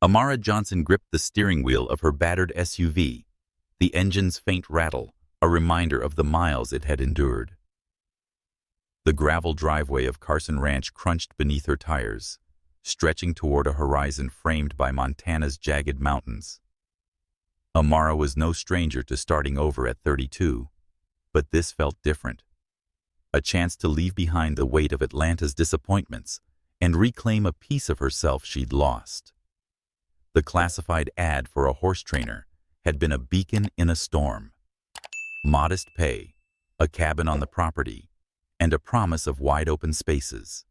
Amara Johnson gripped the steering wheel of her battered SUV, the engine's faint rattle, a reminder of the miles it had endured. The gravel driveway of Carson Ranch crunched beneath her tires, stretching toward a horizon framed by Montana's jagged mountains. Amara was no stranger to starting over at 32, but this felt different. A chance to leave behind the weight of Atlanta's disappointments and reclaim a piece of herself she'd lost. The classified ad for a horse trainer had been a beacon in a storm. Modest pay, a cabin on the property, and a promise of wide-open spaces.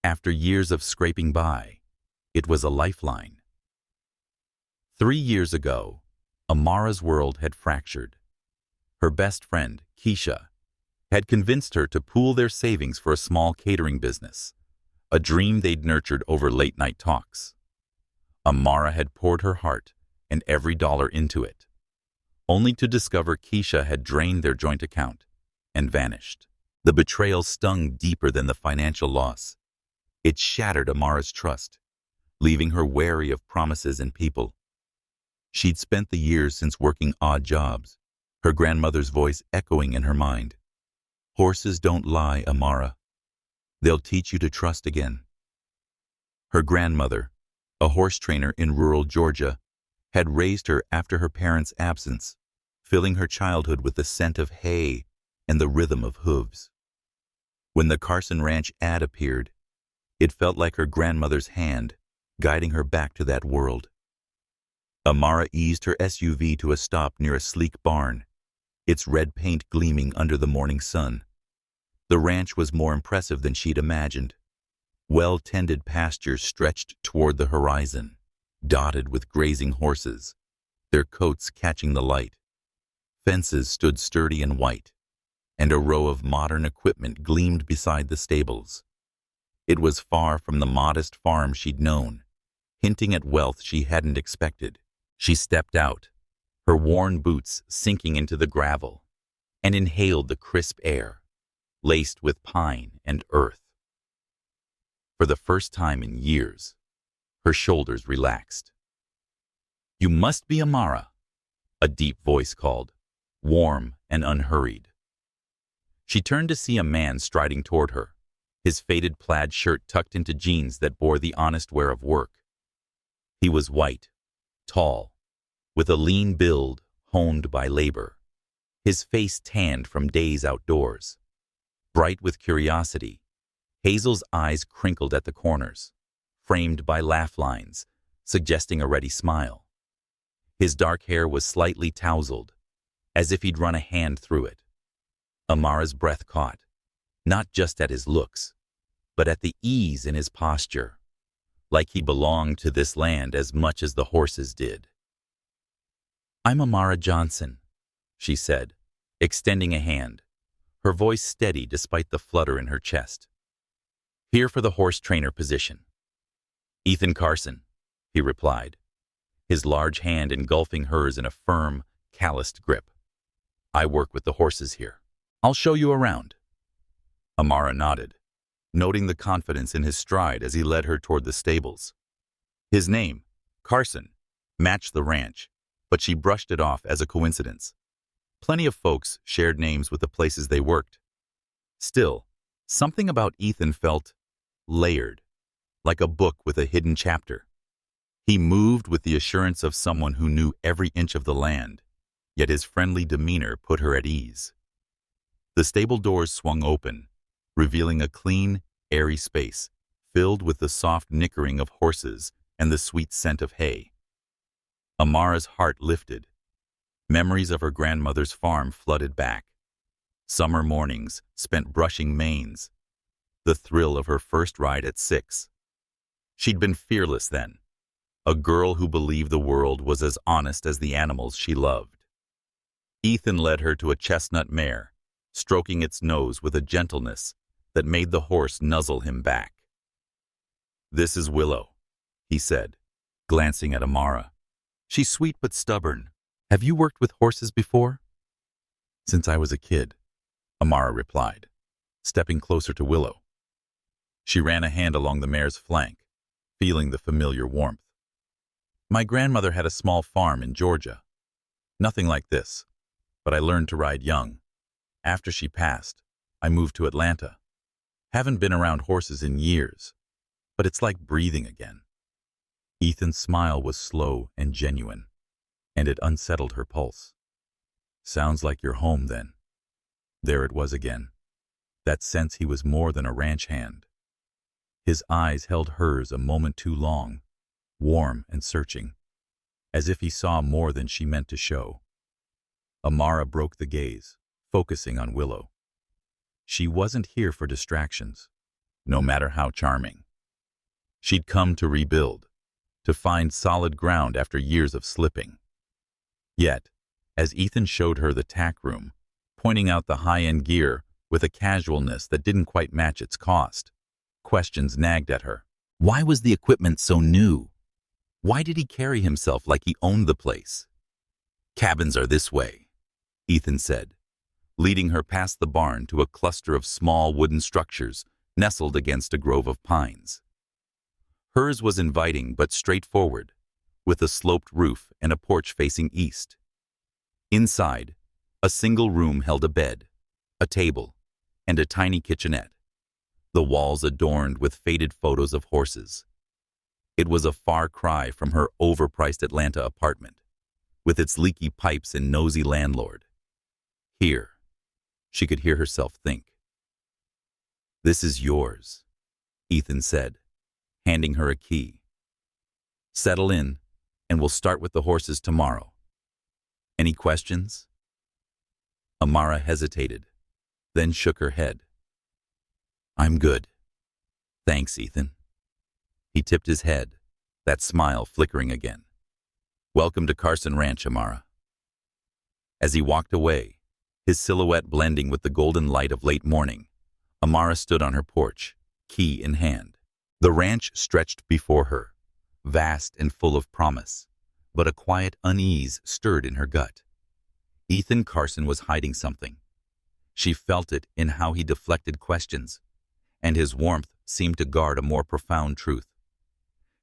After years of scraping by, it was a lifeline. 3 years ago, Amara's world had fractured. Her best friend, Keisha, had convinced her to pool their savings for a small catering business, a dream they'd nurtured over late-night talks. Amara had poured her heart and every dollar into it, only to discover Keisha had drained their joint account and vanished. The betrayal stung deeper than the financial loss. It shattered Amara's trust, leaving her wary of promises and people. She'd spent the years since working odd jobs, her grandmother's voice echoing in her mind. "Horses don't lie, Amara. They'll teach you to trust again." Her grandmother, a horse trainer in rural Georgia, had raised her after her parents' absence, filling her childhood with the scent of hay and the rhythm of hooves. When the Carson Ranch ad appeared, it felt like her grandmother's hand, guiding her back to that world. Amara eased her SUV to a stop near a sleek barn, its red paint gleaming under the morning sun. The ranch was more impressive than she'd imagined. Well-tended pastures stretched toward the horizon, dotted with grazing horses, their coats catching the light. Fences stood sturdy and white, and a row of modern equipment gleamed beside the stables. It was far from the modest farm she'd known, hinting at wealth she hadn't expected. She stepped out, her worn boots sinking into the gravel, and inhaled the crisp air, laced with pine and earth. For the first time in years, her shoulders relaxed. "You must be Amara," a deep voice called, warm and unhurried. She turned to see a man striding toward her, his faded plaid shirt tucked into jeans that bore the honest wear of work. He was white, tall, with a lean build honed by labor, his face tanned from days outdoors. Bright with curiosity, Hazel's eyes crinkled at the corners, framed by laugh lines, suggesting a ready smile. His dark hair was slightly tousled, as if he'd run a hand through it. Amara's breath caught, not just at his looks, but at the ease in his posture, like he belonged to this land as much as the horses did. "I'm Amara Johnson," she said, extending a hand, her voice steady despite the flutter in her chest. "Here for the horse trainer position." "Ethan Carson," he replied, his large hand engulfing hers in a firm, calloused grip. "I work with the horses here. I'll show you around." Amara nodded, noting the confidence in his stride as he led her toward the stables. His name, Carson, matched the ranch, but she brushed it off as a coincidence. Plenty of folks shared names with the places they worked. Still, something about Ethan felt layered, like a book with a hidden chapter. He moved with the assurance of someone who knew every inch of the land, yet his friendly demeanor put her at ease. The stable doors swung open, revealing a clean, airy space, filled with the soft nickering of horses and the sweet scent of hay. Amara's heart lifted. Memories of her grandmother's farm flooded back. Summer mornings spent brushing manes. The thrill of her first ride at 6. She'd been fearless then, a girl who believed the world was as honest as the animals she loved. Ethan led her to a chestnut mare, stroking its nose with a gentleness that made the horse nuzzle him back. "This is Willow," he said, glancing at Amara. "She's sweet but stubborn. Have you worked with horses before?" "Since I was a kid," Amara replied, stepping closer to Willow. She ran a hand along the mare's flank, feeling the familiar warmth. My grandmother had a small farm in Georgia. Nothing like this, but I learned to ride young. After she passed, I moved to Atlanta. Haven't been around horses in years, but it's like breathing again. Ethan's smile was slow and genuine, and it unsettled her pulse. Sounds like you're home then. There it was again. That sense he was more than a ranch hand. His eyes held hers a moment too long, warm and searching, as if he saw more than she meant to show. Amara broke the gaze, focusing on Willow. She wasn't here for distractions, no matter how charming. She'd come to rebuild, to find solid ground after years of slipping. Yet, as Ethan showed her the tack room, pointing out the high-end gear with a casualness that didn't quite match its cost, questions nagged at her. Why was the equipment so new? Why did he carry himself like he owned the place? Cabins are this way, Ethan said, leading her past the barn to a cluster of small wooden structures nestled against a grove of pines. Hers was inviting but straightforward, with a sloped roof and a porch facing east. Inside, a single room held a bed, a table, and a tiny kitchenette, the walls adorned with faded photos of horses. It was a far cry from her overpriced Atlanta apartment, with its leaky pipes and nosy landlord. Here, she could hear herself think. This is yours, Ethan said, handing her a key. Settle in, and we'll start with the horses tomorrow. Any questions? Amara hesitated, then shook her head. I'm good. Thanks, Ethan. He tipped his head, that smile flickering again. Welcome to Carson Ranch, Amara. As he walked away, his silhouette blending with the golden light of late morning, Amara stood on her porch, key in hand. The ranch stretched before her, vast and full of promise, but a quiet unease stirred in her gut. Ethan Carson was hiding something. She felt it in how he deflected questions, and his warmth seemed to guard a more profound truth.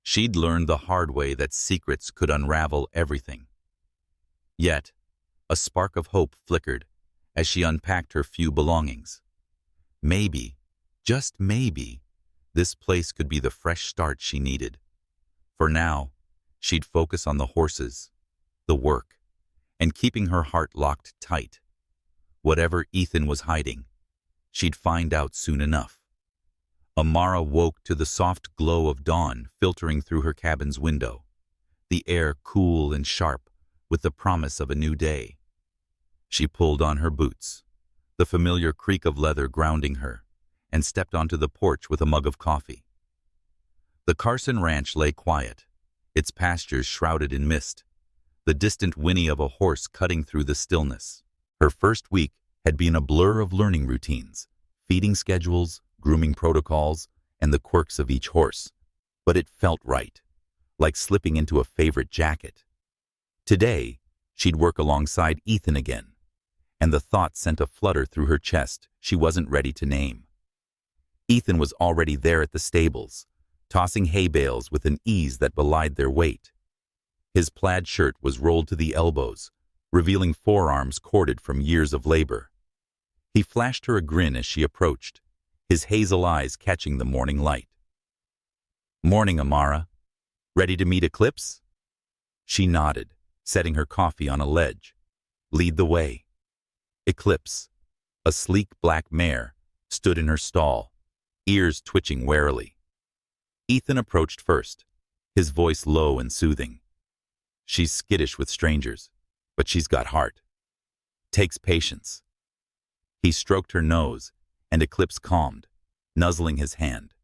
She'd learned the hard way that secrets could unravel everything. Yet, a spark of hope flickered as she unpacked her few belongings. Maybe, just maybe, this place could be the fresh start she needed. For now, she'd focus on the horses, the work, and keeping her heart locked tight. Whatever Ethan was hiding, she'd find out soon enough. Amara woke to the soft glow of dawn filtering through her cabin's window, the air cool and sharp with the promise of a new day. She pulled on her boots, the familiar creak of leather grounding her, and stepped onto the porch with a mug of coffee. The Carson Ranch lay quiet, its pastures shrouded in mist, the distant whinny of a horse cutting through the stillness. Her first week had been a blur of learning routines, feeding schedules, grooming protocols, and the quirks of each horse, but it felt right, like slipping into a favorite jacket. Today, she'd work alongside Ethan again, and the thought sent a flutter through her chest she wasn't ready to name. Ethan was already there at the stables, tossing hay bales with an ease that belied their weight. His plaid shirt was rolled to the elbows, revealing forearms corded from years of labor. He flashed her a grin as she approached, his hazel eyes catching the morning light. Morning, Amara. Ready to meet Eclipse? She nodded, setting her coffee on a ledge. Lead the way. Eclipse, a sleek black mare, stood in her stall, ears twitching warily. Ethan approached first, his voice low and soothing. She's skittish with strangers, but she's got heart. Takes patience. He stroked her nose, and Eclipse calmed, nuzzling his hand.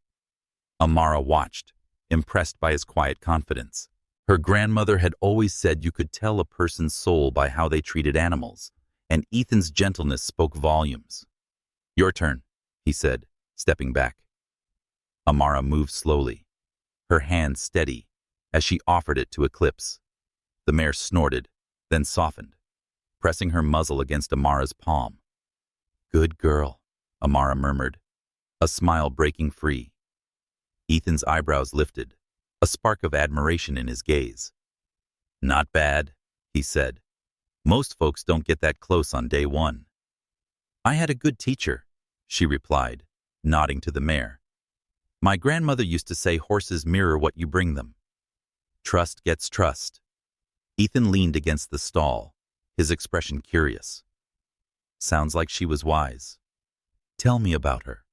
Amara watched, impressed by his quiet confidence. Her grandmother had always said you could tell a person's soul by how they treated animals, and Ethan's gentleness spoke volumes. Your turn, he said, stepping back. Amara moved slowly, her hand steady, as she offered it to Eclipse. The mare snorted, then softened, pressing her muzzle against Amara's palm. Good girl, Amara murmured, a smile breaking free. Ethan's eyebrows lifted, a spark of admiration in his gaze. Not bad, he said. Most folks don't get that close on day one. I had a good teacher, she replied, nodding to the mare. My grandmother used to say horses mirror what you bring them. Trust gets trust. Ethan leaned against the stall, his expression curious. Sounds like she was wise. Tell me about her.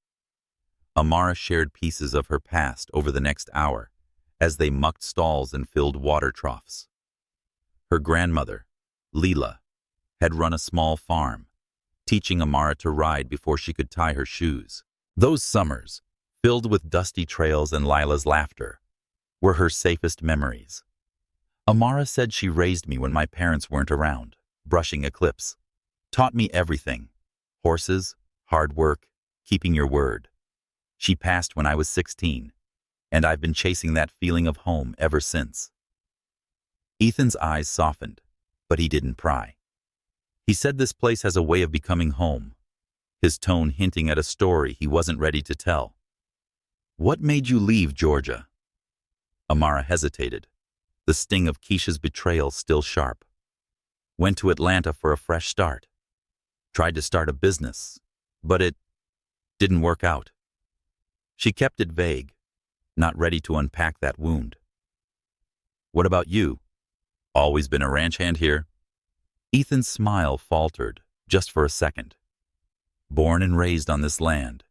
Amara shared pieces of her past over the next hour as they mucked stalls and filled water troughs. Her grandmother, Leela, had run a small farm, teaching Amara to ride before she could tie her shoes. Those summers, filled with dusty trails and Lila's laughter, were her safest memories. Amara said she raised me when my parents weren't around, brushing eclipse. Taught me everything. Horses, hard work, keeping your word. She passed when I was 16, and I've been chasing that feeling of home ever since. Ethan's eyes softened, but he didn't pry. He said this place has a way of becoming home, his tone hinting at a story he wasn't ready to tell. What made you leave Georgia? Amara hesitated, the sting of Keisha's betrayal still sharp. Went to Atlanta for a fresh start. Tried to start a business, but it didn't work out. She kept it vague, not ready to unpack that wound. What about you? Always been a ranch hand here? Ethan's smile faltered, just for a second. Born and raised on this land.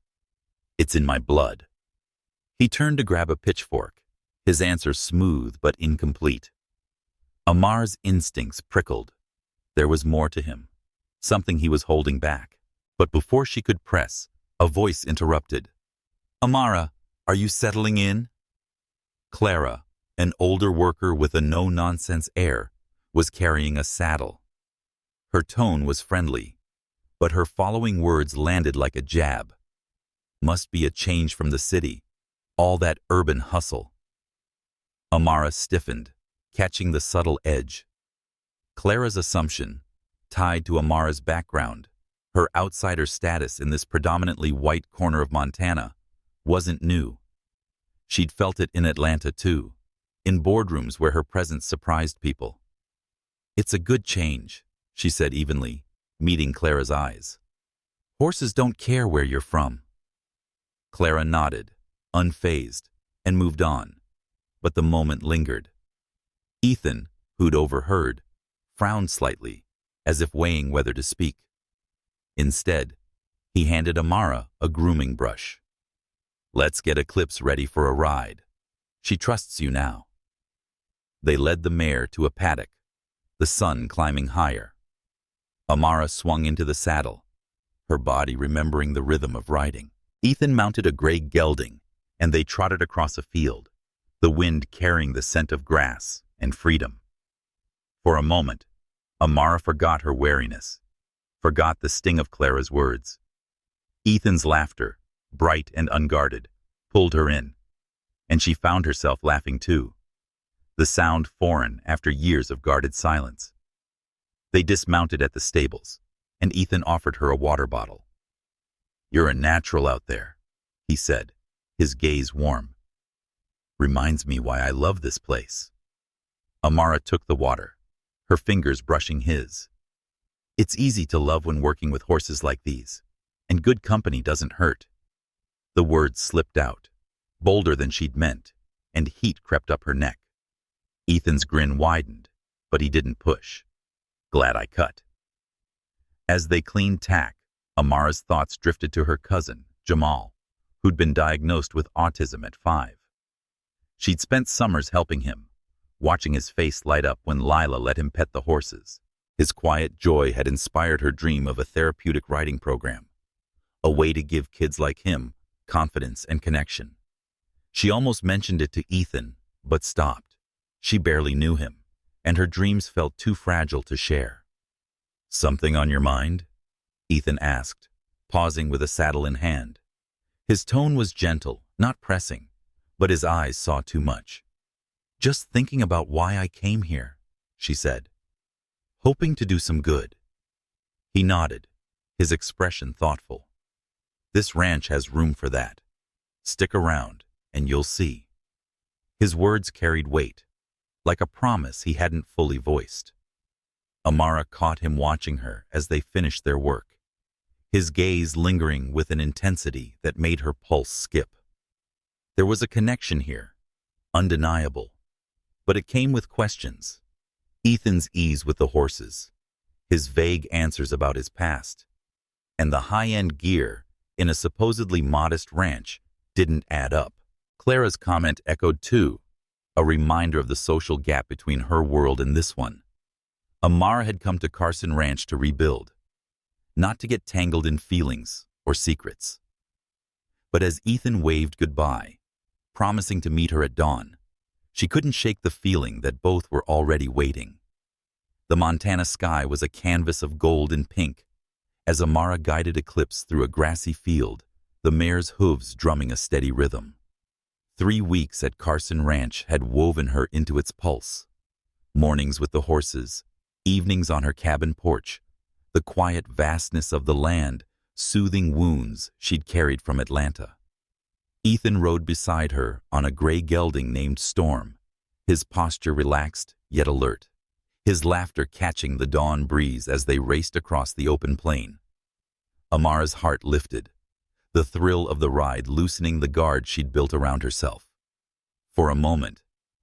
It's in my blood. He turned to grab a pitchfork, his answer smooth but incomplete. Amar's instincts prickled. There was more to him, something he was holding back. But before she could press, a voice interrupted. Amara, are you settling in? Clara, an older worker with a no-nonsense air, was carrying a saddle. Her tone was friendly, but her following words landed like a jab. Must be a change from the city, all that urban hustle. Amara stiffened, catching the subtle edge. Clara's assumption, tied to Amara's background, her outsider status in this predominantly white corner of Montana, wasn't new. She'd felt it in Atlanta too, in boardrooms where her presence surprised people. It's a good change, she said evenly, meeting Clara's eyes. Horses don't care where you're from. Clara nodded, unfazed, and moved on, but the moment lingered. Ethan, who'd overheard, frowned slightly, as if weighing whether to speak. Instead, he handed Amara a grooming brush. Let's get Eclipse ready for a ride. She trusts you now. They led the mare to a paddock, the sun climbing higher. Amara swung into the saddle, her body remembering the rhythm of riding. Ethan mounted a gray gelding, and they trotted across a field, the wind carrying the scent of grass and freedom. For a moment, Amara forgot her wariness, forgot the sting of Clara's words. Ethan's laughter, bright and unguarded, pulled her in, and she found herself laughing too, the sound foreign after years of guarded silence. They dismounted at the stables, and Ethan offered her a water bottle. You're a natural out there, he said, his gaze warm. Reminds me why I love this place. Amara took the water, her fingers brushing his. It's easy to love when working with horses like these, and good company doesn't hurt. The words slipped out, bolder than she'd meant, and heat crept up her neck. Ethan's grin widened, but he didn't push. Glad I cut. As they cleaned tack, Amara's thoughts drifted to her cousin, Jamal, who'd been diagnosed with autism at 5. She'd spent summers helping him, watching his face light up when Lila let him pet the horses. His quiet joy had inspired her dream of a therapeutic riding program, a way to give kids like him confidence and connection. She almost mentioned it to Ethan, but stopped. She barely knew him, and her dreams felt too fragile to share. Something on your mind? Ethan asked, pausing with a saddle in hand. His tone was gentle, not pressing, but his eyes saw too much. Just thinking about why I came here, she said. Hoping to do some good. He nodded, his expression thoughtful. This ranch has room for that. Stick around, and you'll see. His words carried weight, like a promise he hadn't fully voiced. Amara caught him watching her as they finished their work, his gaze lingering with an intensity that made her pulse skip. There was a connection here, undeniable, but it came with questions. Ethan's ease with the horses, his vague answers about his past, and the high-end gear in a supposedly modest ranch didn't add up. Clara's comment echoed too, a reminder of the social gap between her world and this one. Amara had come to Carson Ranch to rebuild, not to get tangled in feelings or secrets. But as Ethan waved goodbye, promising to meet her at dawn, she couldn't shake the feeling that both were already waiting. The Montana sky was a canvas of gold and pink, as Amara guided Eclipse through a grassy field, the mare's hooves drumming a steady rhythm. 3 weeks at Carson Ranch had woven her into its pulse. Mornings with the horses, evenings on her cabin porch, the quiet vastness of the land, soothing wounds she'd carried from Atlanta. Ethan rode beside her on a gray gelding named Storm, his posture relaxed yet alert, his laughter catching the dawn breeze as they raced across the open plain. Amara's heart lifted, the thrill of the ride loosening the guard she'd built around herself. For a moment,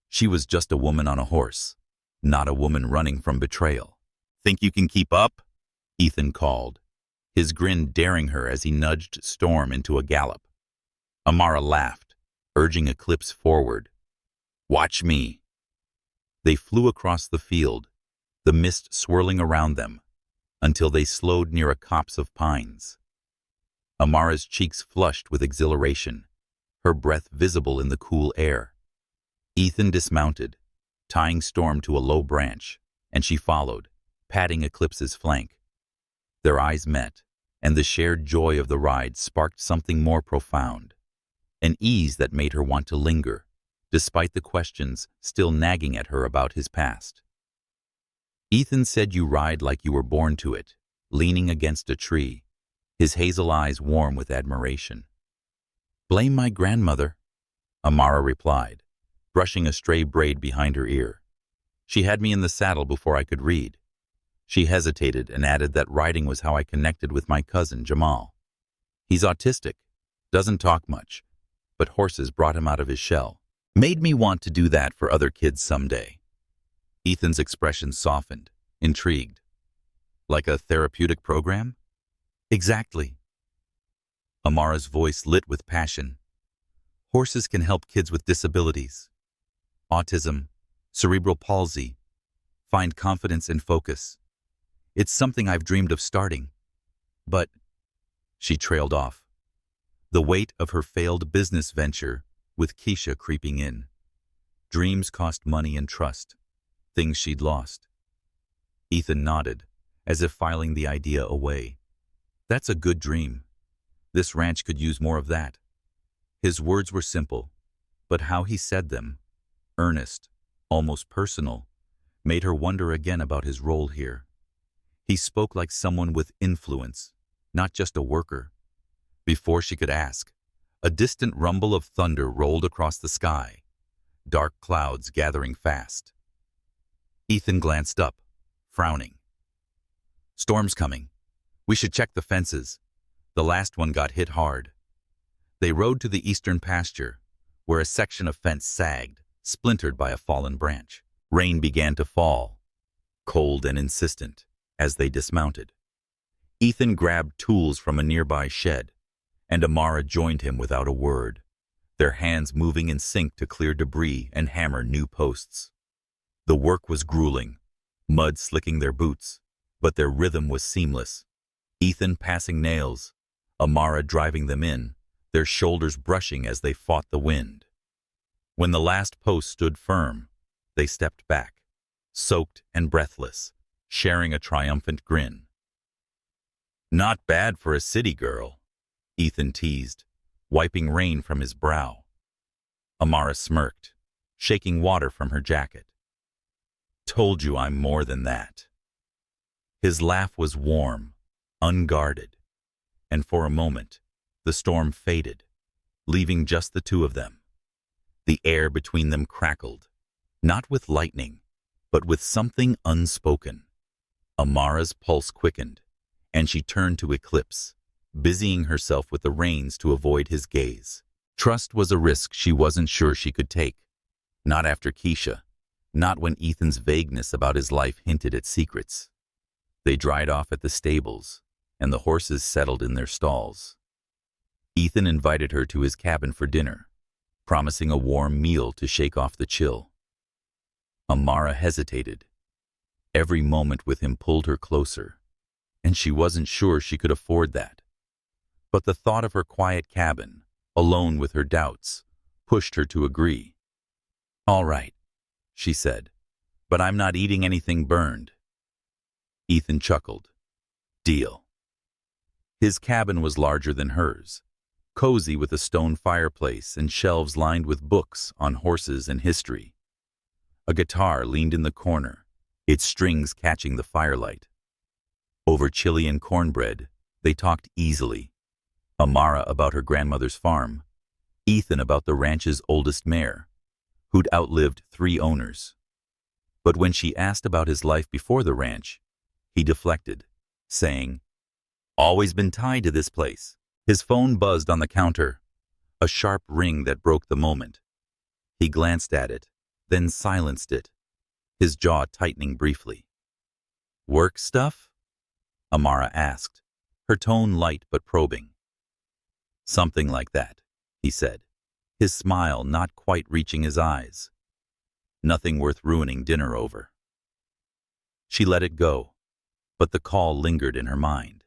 she was just a woman on a horse, not a woman running from betrayal. "Think you can keep up?" Ethan called, his grin daring her as he nudged Storm into a gallop. Amara laughed, urging Eclipse forward. "Watch me." They flew across the field, the mist swirling around them, until they slowed near a copse of pines. Amara's cheeks flushed with exhilaration, her breath visible in the cool air. Ethan dismounted, tying Storm to a low branch, and she followed, patting Eclipse's flank. Their eyes met, and the shared joy of the ride sparked something more profound, an ease that made her want to linger, despite the questions still nagging at her about his past. "Ethan said you ride like you were born to it," leaning against a tree, his hazel eyes warm with admiration. "Blame my grandmother," Amara replied, brushing a stray braid behind her ear. "She had me in the saddle before I could read." She hesitated and added that riding was how I connected with my cousin, Jamal. "He's autistic, doesn't talk much, but horses brought him out of his shell. Made me want to do that for other kids someday." Ethan's expression softened, intrigued. "Like a therapeutic program?" "Exactly." Amara's voice lit with passion. "Horses can help kids with disabilities, autism, cerebral palsy, find confidence and focus. It's something I've dreamed of starting. But," she trailed off, the weight of her failed business venture with Keisha creeping in. Dreams cost money and trust, things she'd lost. Ethan nodded, as if filing the idea away. "That's a good dream. This ranch could use more of that." His words were simple, but how he said them, earnest, almost personal, made her wonder again about his role here. He spoke like someone with influence, not just a worker. Before she could ask, a distant rumble of thunder rolled across the sky, dark clouds gathering fast. Ethan glanced up, frowning. "Storm's coming. We should check the fences. The last one got hit hard." They rode to the eastern pasture, where a section of fence sagged, splintered by a fallen branch. Rain began to fall, cold and insistent, as they dismounted. Ethan grabbed tools from a nearby shed, and Amara joined him without a word, their hands moving in sync to clear debris and hammer new posts. The work was grueling, mud slicking their boots, but their rhythm was seamless. Ethan passing nails, Amara driving them in, their shoulders brushing as they fought the wind. When the last post stood firm, they stepped back, soaked and breathless, sharing a triumphant grin. "Not bad for a city girl," Ethan teased, wiping rain from his brow. Amara smirked, shaking water from her jacket. "Told you I'm more than that." His laugh was warm, unguarded, and for a moment, the storm faded, leaving just the two of them. The air between them crackled, Not with lightning, but with something unspoken. Amara's pulse quickened, and she turned to Eclipse, busying herself with the reins to avoid his gaze. Trust was a risk she wasn't sure she could take. Not after Keisha, not when Ethan's vagueness about his life hinted at secrets. They dried off at the stables, and the horses settled in their stalls. Ethan invited her to his cabin for dinner, promising a warm meal to shake off the chill. Amara hesitated. Every moment with him pulled her closer, and she wasn't sure she could afford that. But the thought of her quiet cabin, alone with her doubts, pushed her to agree. "All right," she said, "but I'm not eating anything burned." Ethan chuckled. "Deal." His cabin was larger than hers, cozy with a stone fireplace and shelves lined with books on horses and history. A guitar leaned in the corner, its strings catching the firelight. Over Chilean cornbread, they talked easily. Amara about her grandmother's farm, Ethan about the ranch's oldest mare, who'd outlived 3 owners. But when she asked about his life before the ranch, he deflected, saying, "Always been tied to this place." His phone buzzed on the counter, a sharp ring that broke the moment. He glanced at it, then silenced it, his jaw tightening briefly. "Work stuff?" Amara asked, her tone light but probing. "Something like that," he said, his smile not quite reaching his eyes. "Nothing worth ruining dinner over." She let it go, but the call lingered in her mind.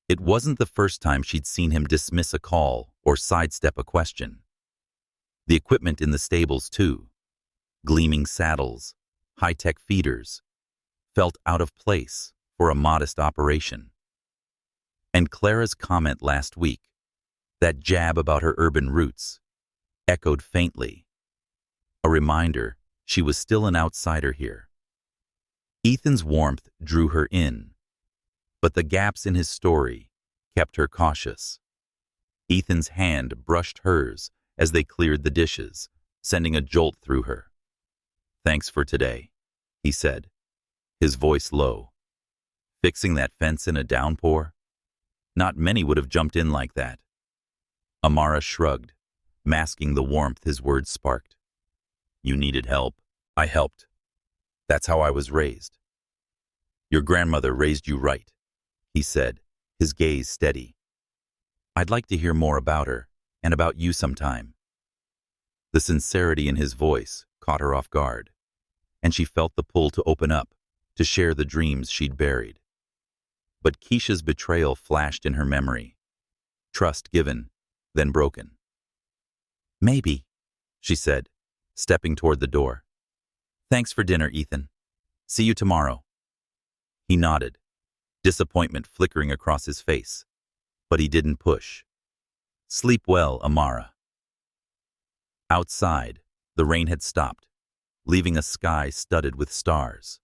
It wasn't the first time she'd seen him dismiss a call or sidestep a question. The equipment in the stables, too, gleaming saddles, high-tech feeders, felt out of place for a modest operation. And Clara's comment last week, that jab about her urban roots, echoed faintly, a reminder she was still an outsider here. Ethan's warmth drew her in, but the gaps in his story kept her cautious. Ethan's hand brushed hers as they cleared the dishes, sending a jolt through her. "Thanks for today," he said, his voice low. "Fixing that fence in a downpour? Not many would have jumped in like that." Amara shrugged, masking the warmth his words sparked. "You needed help. I helped. That's how I was raised." "Your grandmother raised you right," he said, his gaze steady. "I'd like to hear more about her, and about you sometime." The sincerity in his voice caught her off guard, and she felt the pull to open up, to share the dreams she'd buried. But Keisha's betrayal flashed in her memory. Trust given, then broken. "Maybe," she said, stepping toward the door. "Thanks for dinner, Ethan. See you tomorrow." He nodded, disappointment flickering across his face, but he didn't push. "Sleep well, Amara." Outside, the rain had stopped, leaving a sky studded with stars.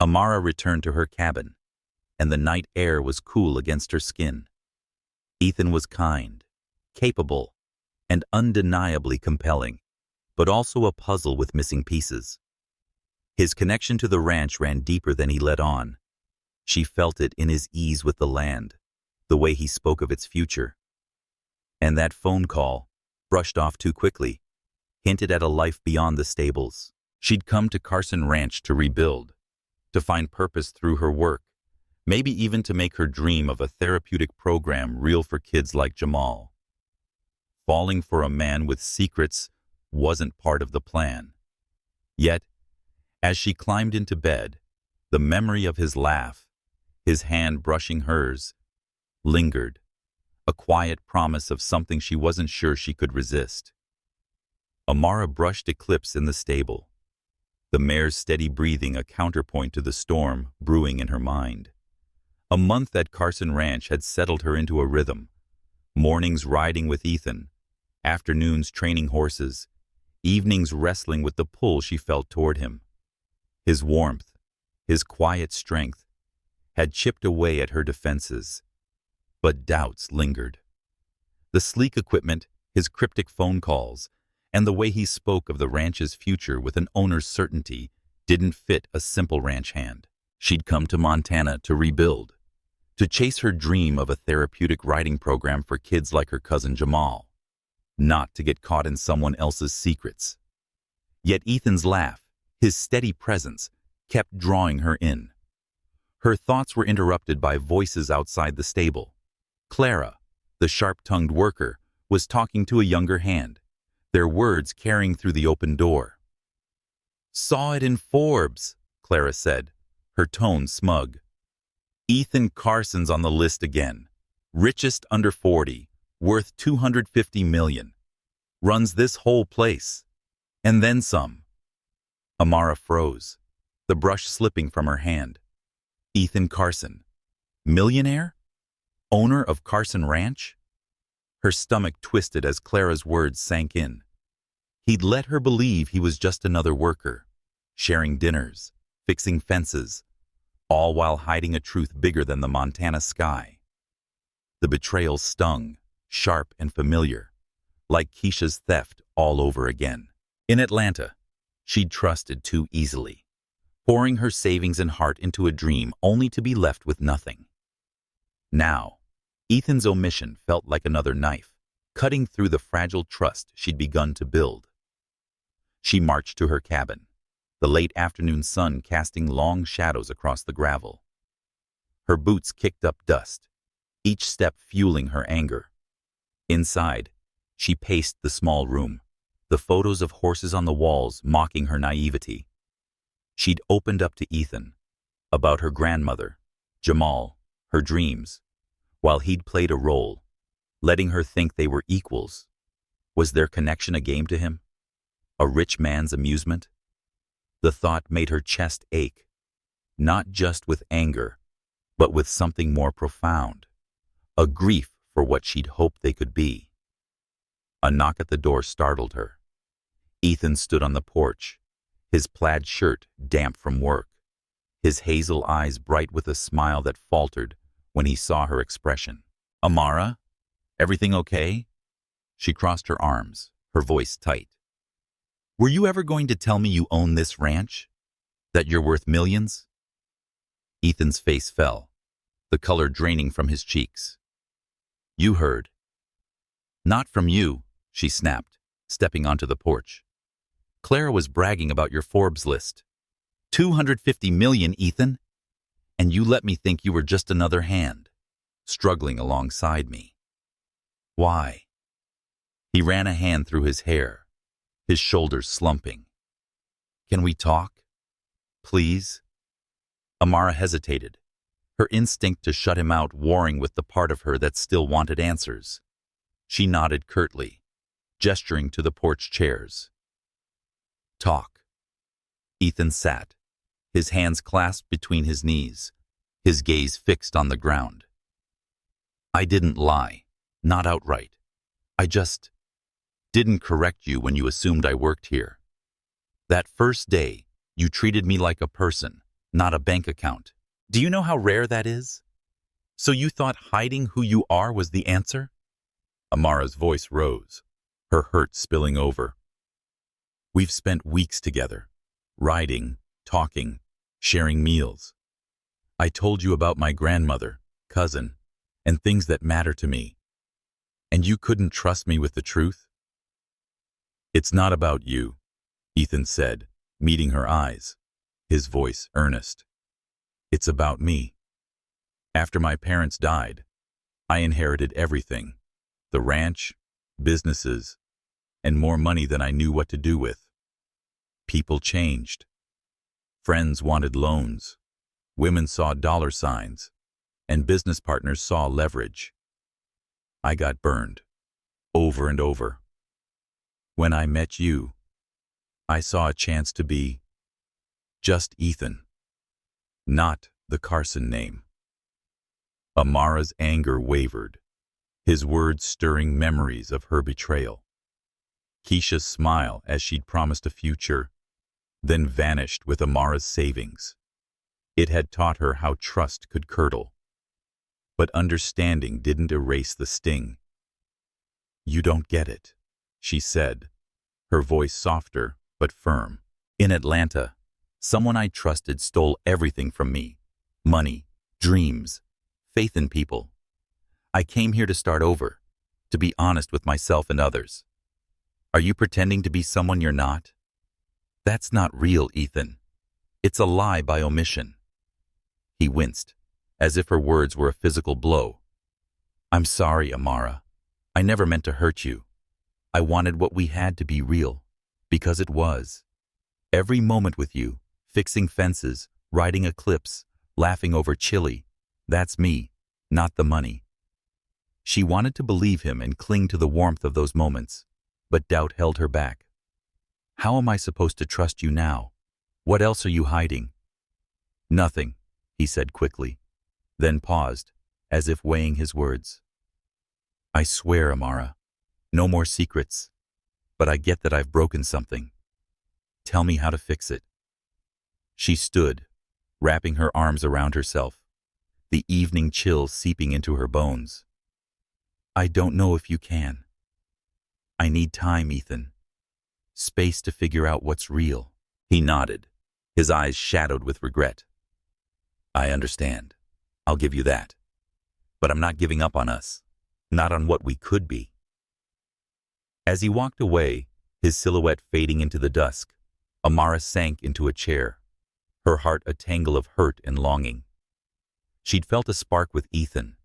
Amara returned to her cabin, and the night air was cool against her skin. Ethan was kind, capable, and undeniably compelling, but also a puzzle with missing pieces. His connection to the ranch ran deeper than he let on. She felt it in his ease with the land, the way he spoke of its future. And that phone call, brushed off too quickly, hinted at a life beyond the stables. She'd come to Carson Ranch to rebuild, to find purpose through her work, maybe even to make her dream of a therapeutic program real for kids like Jamal. Falling for a man with secrets wasn't part of the plan. Yet, as she climbed into bed, the memory of his laugh, his hand brushing hers, lingered, a quiet promise of something she wasn't sure she could resist. Amara brushed Eclipse in the stable, the mare's steady breathing a counterpoint to the storm brewing in her mind. A month at Carson Ranch had settled her into a rhythm, mornings riding with Ethan, afternoons training horses, evenings wrestling with the pull she felt toward him. His warmth, his quiet strength, had chipped away at her defenses, but doubts lingered. The sleek equipment, his cryptic phone calls, and the way he spoke of the ranch's future with an owner's certainty didn't fit a simple ranch hand. She'd come to Montana to rebuild, to chase her dream of a therapeutic riding program for kids like her cousin Jamal, not to get caught in someone else's secrets. Yet Ethan's laugh, his steady presence, kept drawing her in. Her thoughts were interrupted by voices outside the stable. Clara, the sharp-tongued worker, was talking to a younger hand, their words carrying through the open door. "Saw it in Forbes," Clara said, her tone smug. "Ethan Carson's on the list again. Richest under 40, worth $250 million. Runs this whole place. And then some." Amara froze, the brush slipping from her hand. Ethan Carson, millionaire? Owner of Carson Ranch? Her stomach twisted as Clara's words sank in. He'd let her believe he was just another worker, sharing dinners, fixing fences, all while hiding a truth bigger than the Montana sky. The betrayal stung, sharp and familiar, like Keisha's theft all over again. In Atlanta, she'd trusted too easily, pouring her savings and heart into a dream only to be left with nothing. Now, Ethan's omission felt like another knife, cutting through the fragile trust she'd begun to build. She marched to her cabin, the late afternoon sun casting long shadows across the gravel. Her boots kicked up dust, each step fueling her anger. Inside, she paced the small room, the photos of horses on the walls mocking her naivety. She'd opened up to Ethan, about her grandmother, Jamal, her dreams, while he'd played a role, letting her think they were equals. Was their connection a game to him? A rich man's amusement? The thought made her chest ache, not just with anger, but with something more profound, a grief for what she'd hoped they could be. A knock at the door startled her. Ethan stood on the porch, his plaid shirt damp from work, his hazel eyes bright with a smile that faltered when he saw her expression. "Amara? Everything okay?" She crossed her arms, her voice tight. "Were you ever going to tell me you own this ranch? That you're worth millions?" Ethan's face fell, the color draining from his cheeks. "You heard." "Not from you," she snapped, stepping onto the porch. "Clara was bragging about your Forbes list. $250 million, Ethan. And you let me think you were just another hand, struggling alongside me. Why?" He ran a hand through his hair, his shoulders slumping. "Can we talk? Please?" Amara hesitated, her instinct to shut him out warring with the part of her that still wanted answers. She nodded curtly, gesturing to the porch chairs. "Talk." Ethan sat, his hands clasped between his knees, his gaze fixed on the ground. "I didn't lie, not outright. I just didn't correct you when you assumed I worked here. That first day, you treated me like a person, not a bank account. Do you know how rare that is? So you thought hiding who you are was the answer?" Amara's voice rose, her hurt spilling over. "We've spent weeks together, riding, talking, sharing meals. I told you about my grandmother, cousin, and things that matter to me. And you couldn't trust me with the truth?" "It's not about you," Ethan said, meeting her eyes, his voice earnest. "It's about me. After my parents died, I inherited everything, the ranch, businesses, and more money than I knew what to do with. People changed. Friends wanted loans, women saw dollar signs, and business partners saw leverage. I got burned, over and over. When I met you, I saw a chance to be just Ethan, not the Carson name." Amara's anger wavered, his words stirring memories of her betrayal. Keisha's smile as she'd promised a future, then vanished with Amara's savings. It had taught her how trust could curdle. But understanding didn't erase the sting. "You don't get it," she said, her voice softer but firm. In Atlanta, someone I trusted stole everything from me. Money, dreams, faith in people. I came here to start over, to be honest with myself and others. Are you pretending to be someone you're not? That's not real, Ethan. It's a lie by omission. He winced, as if her words were a physical blow. I'm sorry, Amara. I never meant to hurt you. I wanted what we had to be real, because it was. Every moment with you, fixing fences, riding eclipse, laughing over chili, that's me, not the money. She wanted to believe him and cling to the warmth of those moments, but doubt held her back. How am I supposed to trust you now? What else are you hiding? Nothing, he said quickly, then paused, as if weighing his words. I swear, Amara, no more secrets, but I get that I've broken something. Tell me how to fix it. She stood, wrapping her arms around herself, the evening chill seeping into her bones. I don't know if you can. I need time, Ethan. Space to figure out what's real. He nodded, his eyes shadowed with regret. I understand. I'll give you that. But I'm not giving up on us. Not on what we could be. As he walked away, his silhouette fading into the dusk, Amara sank into a chair, her heart a tangle of hurt and longing. She'd felt a spark with Ethan,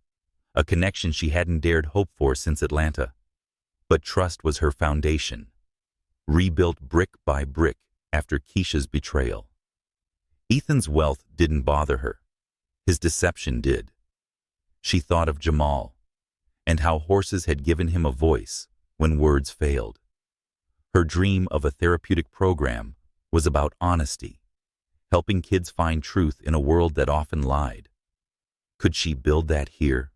a connection she hadn't dared hope for since Atlanta. But trust was her foundation, rebuilt brick by brick after Keisha's betrayal. Ethan's wealth didn't bother her. His deception did. She thought of Jamal, and how horses had given him a voice when words failed. Her dream of a therapeutic program was about honesty, helping kids find truth in a world that often lied. Could she build that here,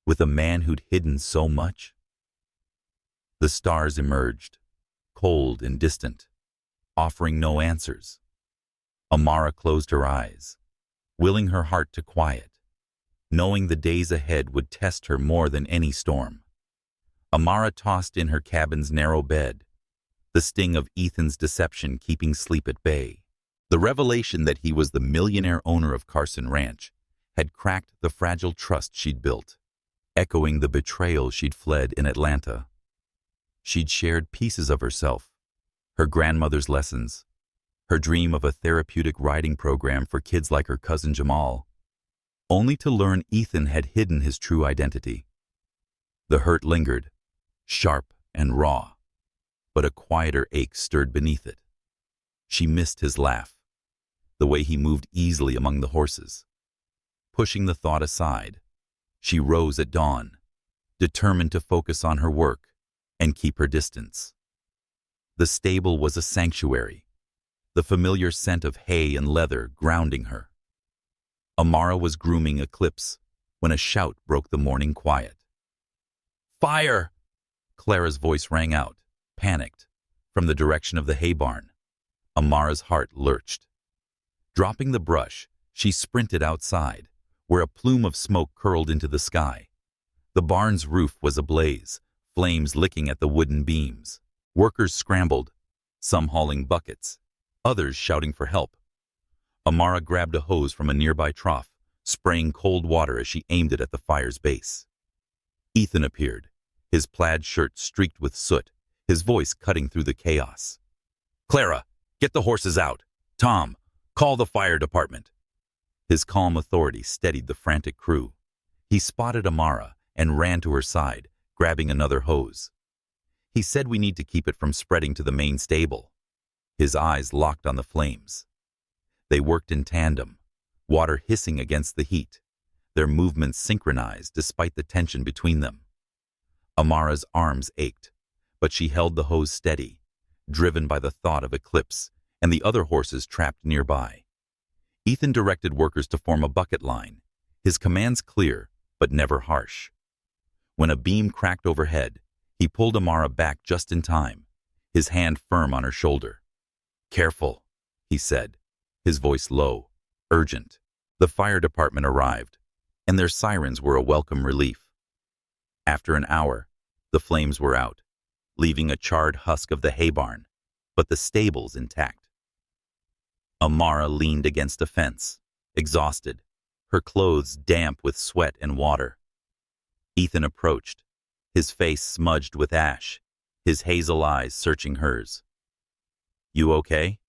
with a man who'd hidden so much? The stars emerged, cold and distant, offering no answers. Amara closed her eyes, willing her heart to quiet, knowing the days ahead would test her more than any storm. Amara tossed in her cabin's narrow bed, the sting of Ethan's deception keeping sleep at bay. The revelation that he was the millionaire owner of Carson Ranch had cracked the fragile trust she'd built, echoing the betrayal she'd fled in Atlanta. She'd shared pieces of herself, her grandmother's lessons, her dream of a therapeutic riding program for kids like her cousin Jamal, only to learn Ethan had hidden his true identity. The hurt lingered, sharp and raw, but a quieter ache stirred beneath it. She missed his laugh, the way he moved easily among the horses. Pushing the thought aside, she rose at dawn, determined to focus on her work and keep her distance. The stable was a sanctuary, the familiar scent of hay and leather grounding her. Amara was grooming Eclipse when a shout broke the morning quiet. Fire! Clara's voice rang out, panicked, from the direction of the hay barn. Amara's heart lurched. Dropping the brush, she sprinted outside, where a plume of smoke curled into the sky. The barn's roof was ablaze, flames licking at the wooden beams. Workers scrambled, some hauling buckets, others shouting for help. Amara grabbed a hose from a nearby trough, spraying cold water as she aimed it at the fire's base. Ethan appeared, his plaid shirt streaked with soot, his voice cutting through the chaos. Clara, get the horses out. Tom, call the fire department. His calm authority steadied the frantic crew. He spotted Amara and ran to her side, grabbing another hose. He said we need to keep it from spreading to the main stable. His eyes locked on the flames. They worked in tandem, water hissing against the heat, their movements synchronized despite the tension between them. Amara's arms ached, but she held the hose steady, driven by the thought of Eclipse and the other horses trapped nearby. Ethan directed workers to form a bucket line, his commands clear but never harsh. When a beam cracked overhead, he pulled Amara back just in time, his hand firm on her shoulder. Careful, he said, his voice low, urgent. The fire department arrived, and their sirens were a welcome relief. After an hour, the flames were out, leaving a charred husk of the hay barn, but the stables intact. Amara leaned against a fence, exhausted, her clothes damp with sweat and water. Ethan approached, his face smudged with ash, his hazel eyes searching hers. "You okay?"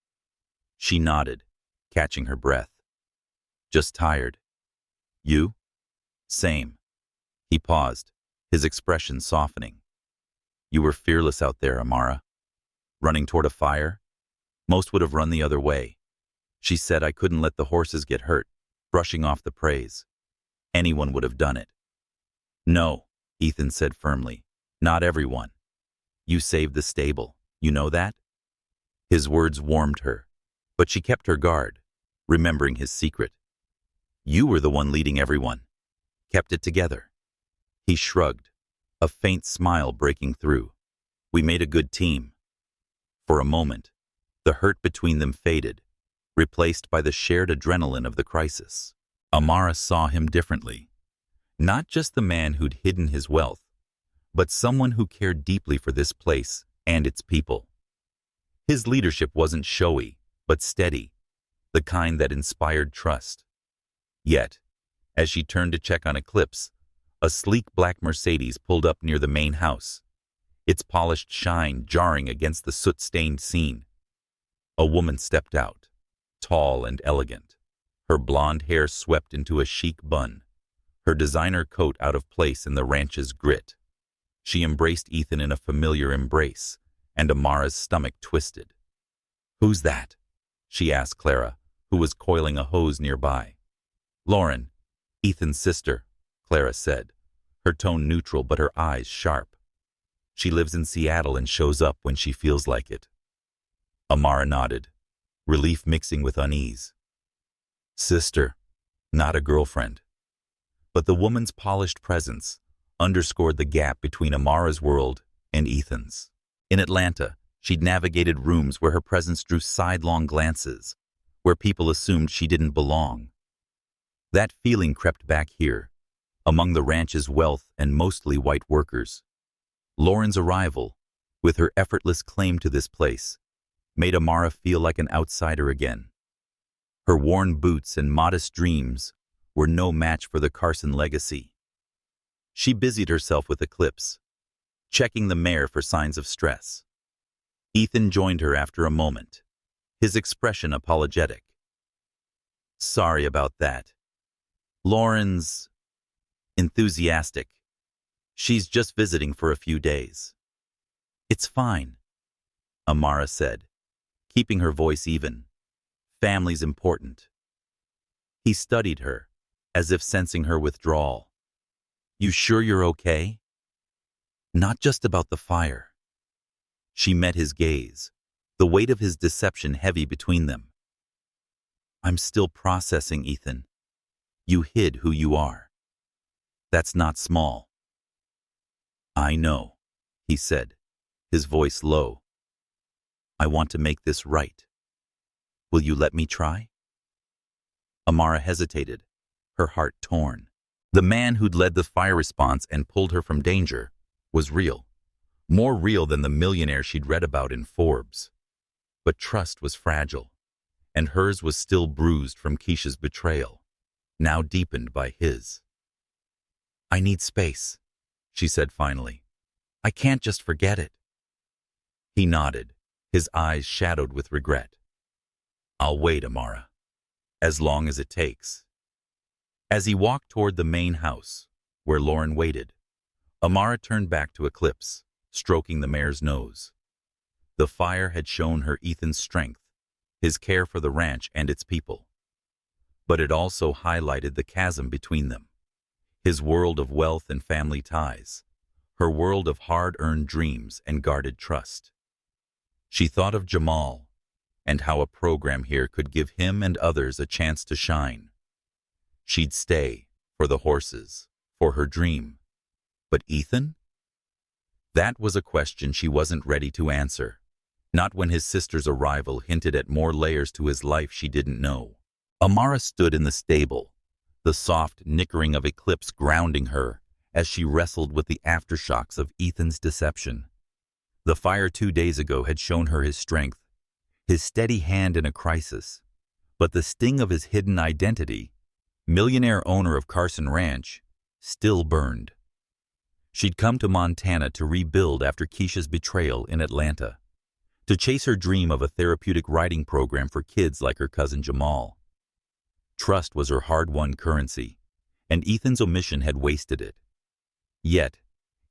She nodded, catching her breath. "Just tired." "You?" "Same." He paused, his expression softening. "You were fearless out there, Amara. Running toward a fire? Most would have run the other way." She said I couldn't let the horses get hurt, brushing off the praise. Anyone would have done it. "No," Ethan said firmly. "Not everyone. You saved the stable. You know that?" His words warmed her, but she kept her guard, remembering his secret. "You were the one leading everyone. Kept it together." He shrugged, a faint smile breaking through. "We made a good team." For a moment, the hurt between them faded, replaced by the shared adrenaline of the crisis. Amara saw him differently. Not just the man who'd hidden his wealth, but someone who cared deeply for this place and its people. His leadership wasn't showy, but steady, the kind that inspired trust. Yet, as she turned to check on Eclipse, a sleek black Mercedes pulled up near the main house, its polished shine jarring against the soot-stained scene. A woman stepped out, tall and elegant, her blonde hair swept into a chic bun, her designer coat out of place in the ranch's grit. She embraced Ethan in a familiar embrace, and Amara's stomach twisted. "Who's that?" she asked Clara, who was coiling a hose nearby. "Lauren, Ethan's sister," Clara said, her tone neutral but her eyes sharp. "She lives in Seattle and shows up when she feels like it." Amara nodded, relief mixing with unease. Sister, not a girlfriend. But the woman's polished presence underscored the gap between Amara's world and Ethan's. In Atlanta, she'd navigated rooms where her presence drew sidelong glances, where people assumed she didn't belong. That feeling crept back here, among the ranch's wealth and mostly white workers. Lauren's arrival, with her effortless claim to this place, made Amara feel like an outsider again. Her worn boots and modest dreams were no match for the Carson legacy. She busied herself with Eclipse, checking the mare for signs of stress. Ethan joined her after a moment, his expression apologetic. "Sorry about that. Lauren's enthusiastic. She's just visiting for a few days." "It's fine," Amara said, keeping her voice even. "Family's important." He studied her, as if sensing her withdrawal. "You sure you're okay?" "Not just about the fire." She met his gaze, the weight of his deception heavy between them. "I'm still processing, Ethan. You hid who you are. That's not small." "I know," he said, his voice low. "I want to make this right. Will you let me try?" Amara hesitated, her heart torn. The man who'd led the fire response and pulled her from danger was real, more real than the millionaire she'd read about in Forbes. But trust was fragile, and hers was still bruised from Keisha's betrayal, now deepened by his. "I need space," she said finally. "I can't just forget it." He nodded, his eyes shadowed with regret. "I'll wait, Amara, as long as it takes." As he walked toward the main house, where Lauren waited, Amara turned back to Eclipse, stroking the mare's nose. The fire had shown her Ethan's strength, his care for the ranch and its people. But it also highlighted the chasm between them. His world of wealth and family ties, her world of hard-earned dreams and guarded trust. She thought of Jamal, and how a program here could give him and others a chance to shine. She'd stay, for the horses, for her dream. But Ethan? That was a question she wasn't ready to answer, not when his sister's arrival hinted at more layers to his life she didn't know. Amara stood in the stable, the soft nickering of Eclipse grounding her as she wrestled with the aftershocks of Ethan's deception. The fire 2 days ago had shown her his strength, his steady hand in a crisis, but the sting of his hidden identity, millionaire owner of Carson Ranch, still burned. She'd come to Montana to rebuild after Keisha's betrayal in Atlanta, to chase her dream of a therapeutic writing program for kids like her cousin Jamal. Trust was her hard-won currency, and Ethan's omission had wasted it. Yet,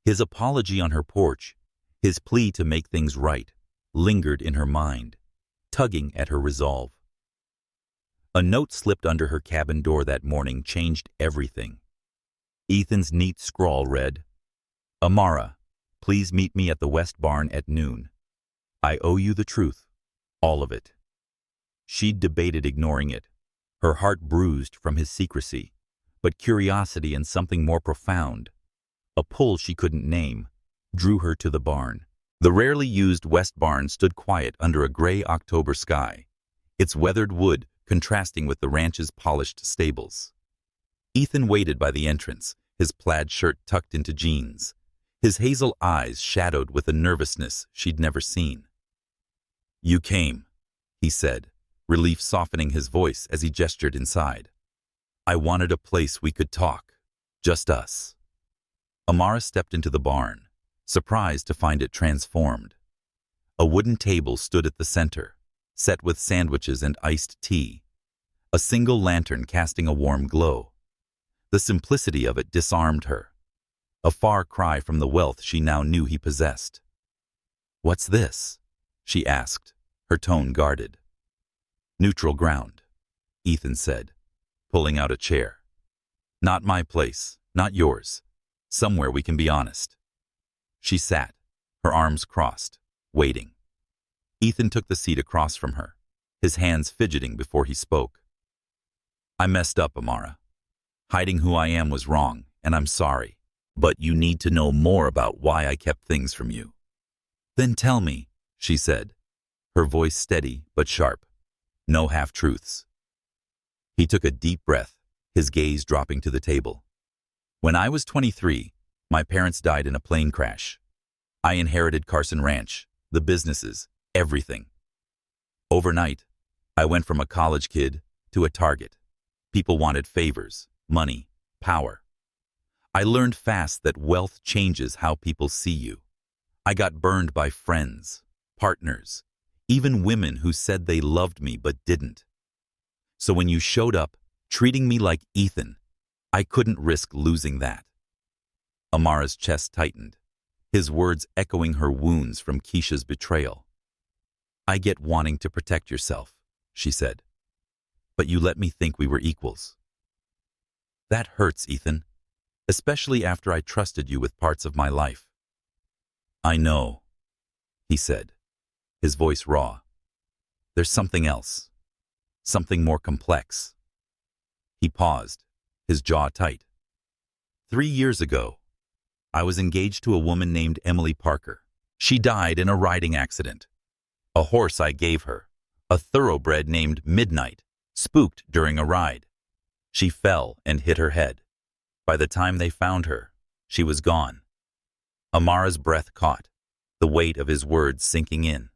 his apology on her porch, his plea to make things right, lingered in her mind, tugging at her resolve. A note slipped under her cabin door that morning changed everything. Ethan's neat scrawl read, "Amara, please meet me at the West Barn at noon. I owe you the truth, all of it." She'd debated ignoring it, her heart bruised from his secrecy, but curiosity and something more profound, a pull she couldn't name, drew her to the barn. The rarely used West Barn stood quiet under a gray October sky, its weathered wood contrasting with the ranch's polished stables. Ethan waited by the entrance, his plaid shirt tucked into jeans, his hazel eyes shadowed with a nervousness she'd never seen. "You came," he said, relief softening his voice as he gestured inside. "I wanted a place we could talk, just us." Amara stepped into the barn, surprised to find it transformed. A wooden table stood at the center, set with sandwiches and iced tea, a single lantern casting a warm glow. The simplicity of it disarmed her, a far cry from the wealth she now knew he possessed. "What's this?" she asked, her tone guarded. "Neutral ground," Ethan said, pulling out a chair. "Not my place, not yours. Somewhere we can be honest." She sat, her arms crossed, waiting. Ethan took the seat across from her, his hands fidgeting before he spoke. "I messed up, Amara. Hiding who I am was wrong, and I'm sorry. But you need to know more about why I kept things from you." "Then tell me," she said, her voice steady but sharp. "No half-truths." He took a deep breath, his gaze dropping to the table. "When I was 23, my parents died in a plane crash. I inherited Carson Ranch, the businesses, everything. Overnight, I went from a college kid to a target. People wanted favors, money, power. I learned fast that wealth changes how people see you. I got burned by friends, partners, even women who said they loved me but didn't. So when you showed up, treating me like Ethan, I couldn't risk losing that." Amara's chest tightened, his words echoing her wounds from Keisha's betrayal. "I get wanting to protect yourself," she said, "but you let me think we were equals. That hurts, Ethan, especially after I trusted you with parts of my life." "I know," he said, his voice raw. "There's something else, something more complex." He paused, his jaw tight. 3 years ago, I was engaged to a woman named Emily Parker. She died in a riding accident. A horse I gave her, a thoroughbred named Midnight, spooked during a ride. She fell and hit her head. By the time they found her, she was gone. Amara's breath caught, the weight of his words sinking in.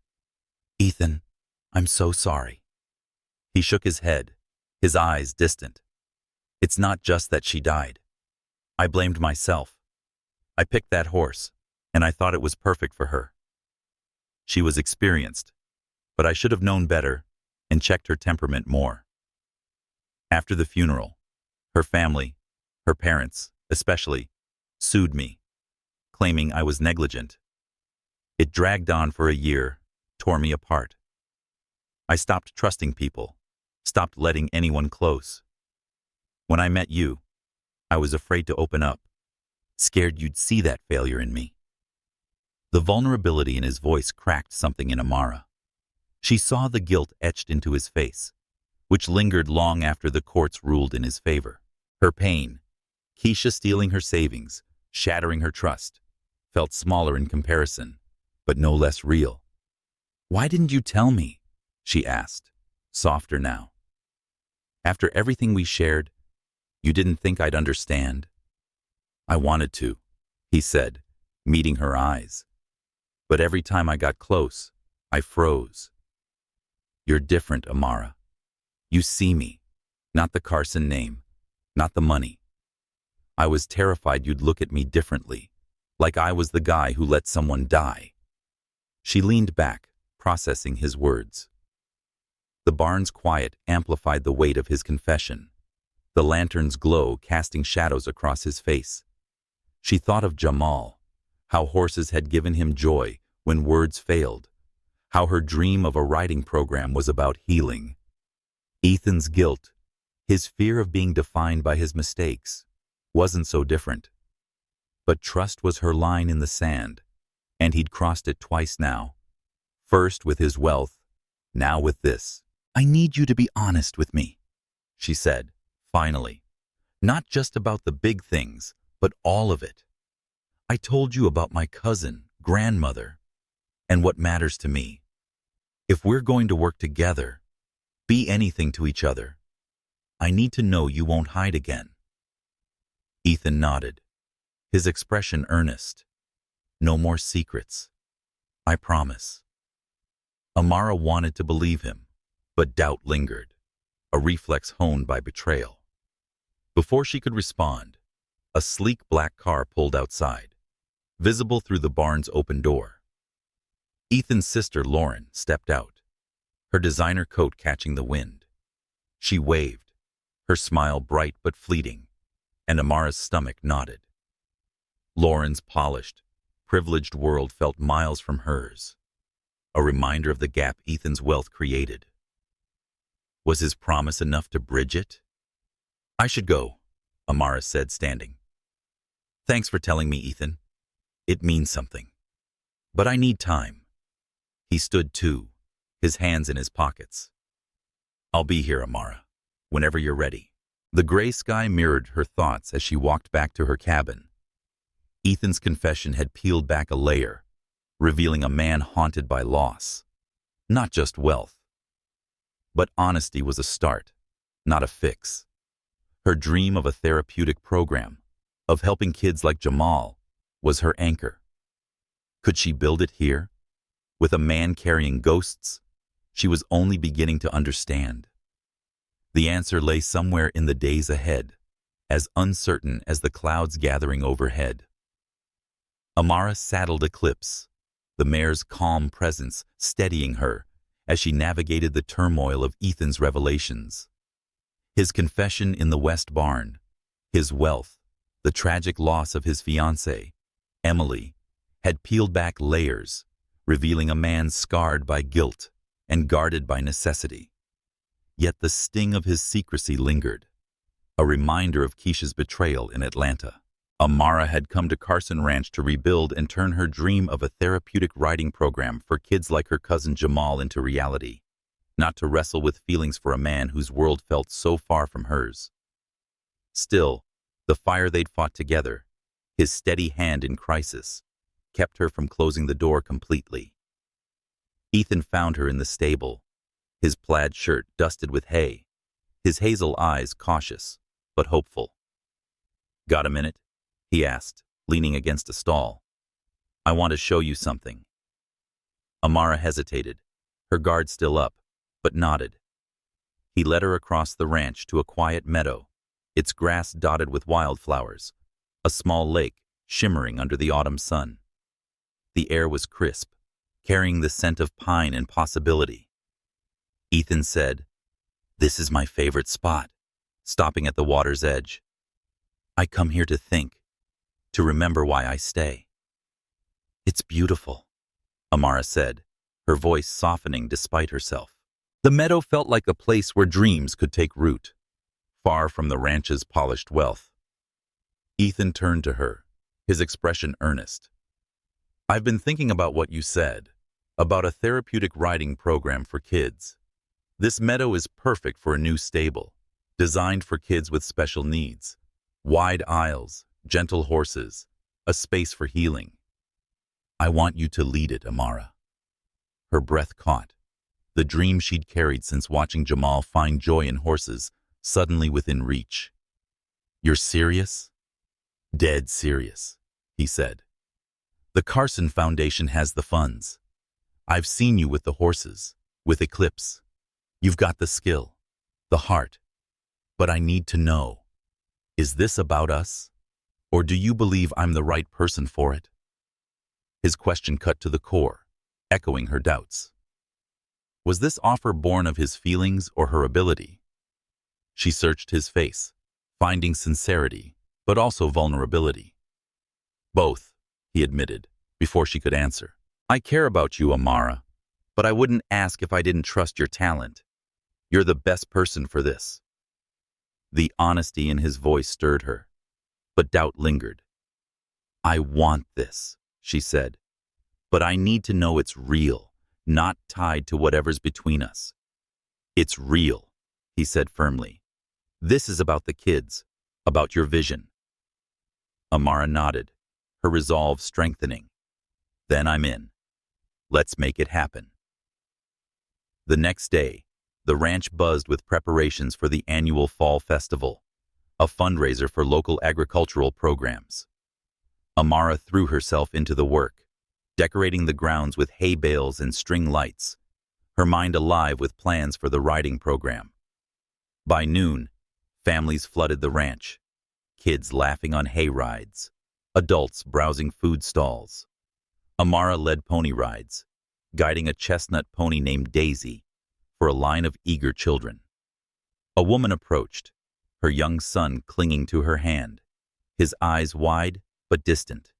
"Ethan, I'm so sorry." He shook his head, his eyes distant. "It's not just that she died. I blamed myself. I picked that horse, and I thought it was perfect for her. She was experienced, but I should have known better and checked her temperament more." After the funeral, her family, her parents especially, sued me, claiming I was negligent. It dragged on for a year, tore me apart. I stopped trusting people, stopped letting anyone close. When I met you, I was afraid to open up, scared you'd see that failure in me. The vulnerability in his voice cracked something in Amara. She saw the guilt etched into his face, which lingered long after the courts ruled in his favor. Her pain, Keisha stealing her savings, shattering her trust, felt smaller in comparison, but no less real. "Why didn't you tell me?" she asked, softer now. "After everything we shared, you didn't think I'd understand?" "I wanted to," he said, meeting her eyes. But every time I got close, I froze. You're different, Amara. You see me, not the Carson name, not the money. I was terrified you'd look at me differently, like I was the guy who let someone die. She leaned back, processing his words. The barn's quiet amplified the weight of his confession, the lantern's glow casting shadows across his face. She thought of Jamal, how horses had given him joy when words failed, how her dream of a riding program was about healing. Ethan's guilt, his fear of being defined by his mistakes, wasn't so different. But trust was her line in the sand, and he'd crossed it twice now. First with his wealth, now with this. I need you to be honest with me, she said, finally. Not just about the big things, but all of it. I told you about my cousin, grandmother, and what matters to me. If we're going to work together, be anything to each other, I need to know you won't hide again. Ethan nodded, his expression earnest. No more secrets. I promise. Amara wanted to believe him, but doubt lingered, a reflex honed by betrayal. Before she could respond, a sleek black car pulled outside, visible through the barn's open door. Ethan's sister, Lauren, stepped out, her designer coat catching the wind. She waved, her smile bright but fleeting, and Amara's stomach nodded. Lauren's polished, privileged world felt miles from hers, a reminder of the gap Ethan's wealth created. Was his promise enough to bridge it? I should go, Amara said, standing. Thanks for telling me, Ethan. It means something. But I need time. He stood too, his hands in his pockets. I'll be here, Amara, whenever you're ready. The gray sky mirrored her thoughts as she walked back to her cabin. Ethan's confession had peeled back a layer, revealing a man haunted by loss. Not just wealth. But honesty was a start, not a fix. Her dream of a therapeutic program, of helping kids like Jamal, was her anchor. Could she build it here? With a man carrying ghosts? She was only beginning to understand. The answer lay somewhere in the days ahead, as uncertain as the clouds gathering overhead. Amara saddled Eclipse, the mare's calm presence steadying her as she navigated the turmoil of Ethan's revelations. His confession in the West Barn, his wealth, the tragic loss of his fiancée, Emily, had peeled back layers, revealing a man scarred by guilt and guarded by necessity. Yet the sting of his secrecy lingered, a reminder of Keisha's betrayal in Atlanta. Amara had come to Carson Ranch to rebuild and turn her dream of a therapeutic riding program for kids like her cousin Jamal into reality, not to wrestle with feelings for a man whose world felt so far from hers. Still, the fire they'd fought together, his steady hand in crisis, kept her from closing the door completely. Ethan found her in the stable, his plaid shirt dusted with hay, his hazel eyes cautious but hopeful. Got a minute? He asked, leaning against a stall. I want to show you something. Amara hesitated, her guard still up, but nodded. He led her across the ranch to a quiet meadow, its grass dotted with wildflowers, a small lake shimmering under the autumn sun. The air was crisp, carrying the scent of pine and possibility. Ethan said, "This is my favorite spot," stopping at the water's edge. "I come here to think, to remember why I stay." "It's beautiful," Amara said, her voice softening despite herself. The meadow felt like a place where dreams could take root, far from the ranch's polished wealth. Ethan turned to her, his expression earnest. "I've been thinking about what you said, about a therapeutic riding program for kids. This meadow is perfect for a new stable, designed for kids with special needs. Wide aisles, gentle horses, a space for healing. I want you to lead it, Amara." Her breath caught, the dream she'd carried since watching Jamal find joy in horses suddenly within reach. "You're serious?" "Dead serious," he said. The Carson Foundation has the funds. I've seen you with the horses, with Eclipse. You've got the skill, the heart. But I need to know, is this about us? Or do you believe I'm the right person for it? His question cut to the core, echoing her doubts. Was this offer born of his feelings or her ability? She searched his face, finding sincerity, but also vulnerability. Both, he admitted, before she could answer. I care about you, Amara, but I wouldn't ask if I didn't trust your talent. You're the best person for this. The honesty in his voice stirred her, but doubt lingered. I want this, she said, but I need to know it's real, not tied to whatever's between us. It's real, he said firmly. This is about the kids, about your vision. Amara nodded, her resolve strengthening. Then I'm in. Let's make it happen. The next day, the ranch buzzed with preparations for the annual Fall Festival, a fundraiser for local agricultural programs. Amara threw herself into the work, decorating the grounds with hay bales and string lights, her mind alive with plans for the riding program. By noon, families flooded the ranch, kids laughing on hay rides, adults browsing food stalls. Amara led pony rides, guiding a chestnut pony named Daisy for a line of eager children. A woman approached, her young son clinging to her hand, his eyes wide but distant.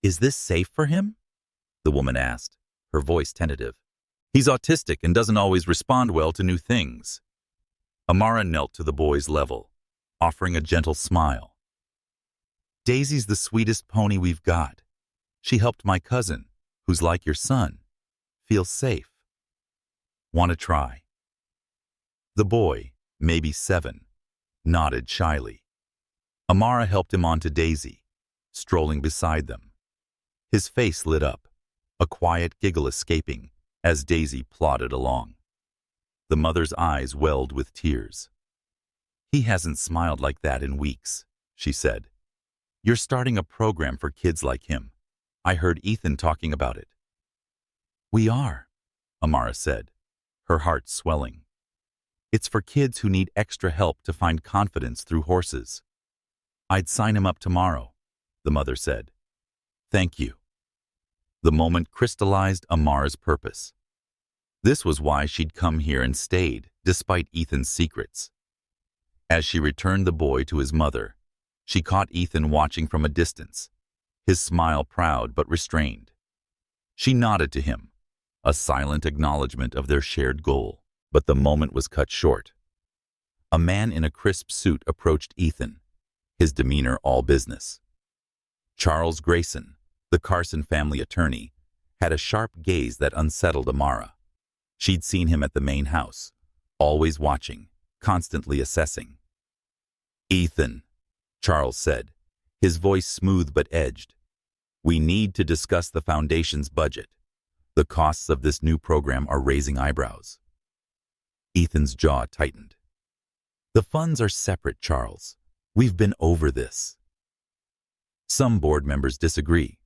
Is this safe for him? The woman asked, her voice tentative. He's autistic and doesn't always respond well to new things. Amara knelt to the boy's level, offering a gentle smile. Daisy's the sweetest pony we've got. She helped my cousin, who's like your son, feel safe. Want to try? The boy, maybe 7, nodded shyly. Amara helped him onto Daisy, strolling beside them. His face lit up, a quiet giggle escaping as Daisy plodded along. The mother's eyes welled with tears. He hasn't smiled like that in weeks, she said. You're starting a program for kids like him. I heard Ethan talking about it. We are, Amara said, her heart swelling. It's for kids who need extra help to find confidence through horses. I'd sign him up tomorrow, the mother said. Thank you. The moment crystallized Amara's purpose. This was why she'd come here and stayed, despite Ethan's secrets. As she returned the boy to his mother, she caught Ethan watching from a distance, his smile proud but restrained. She nodded to him, a silent acknowledgement of their shared goal, but the moment was cut short. A man in a crisp suit approached Ethan, his demeanor all business. Charles Grayson, the Carson family attorney, had a sharp gaze that unsettled Amara. She'd seen him at the main house, always watching, constantly assessing. Ethan, Charles said, his voice smooth but edged. We need to discuss the foundation's budget. The costs of this new program are raising eyebrows. Ethan's jaw tightened. The funds are separate, Charles. We've been over this. Some board members disagree,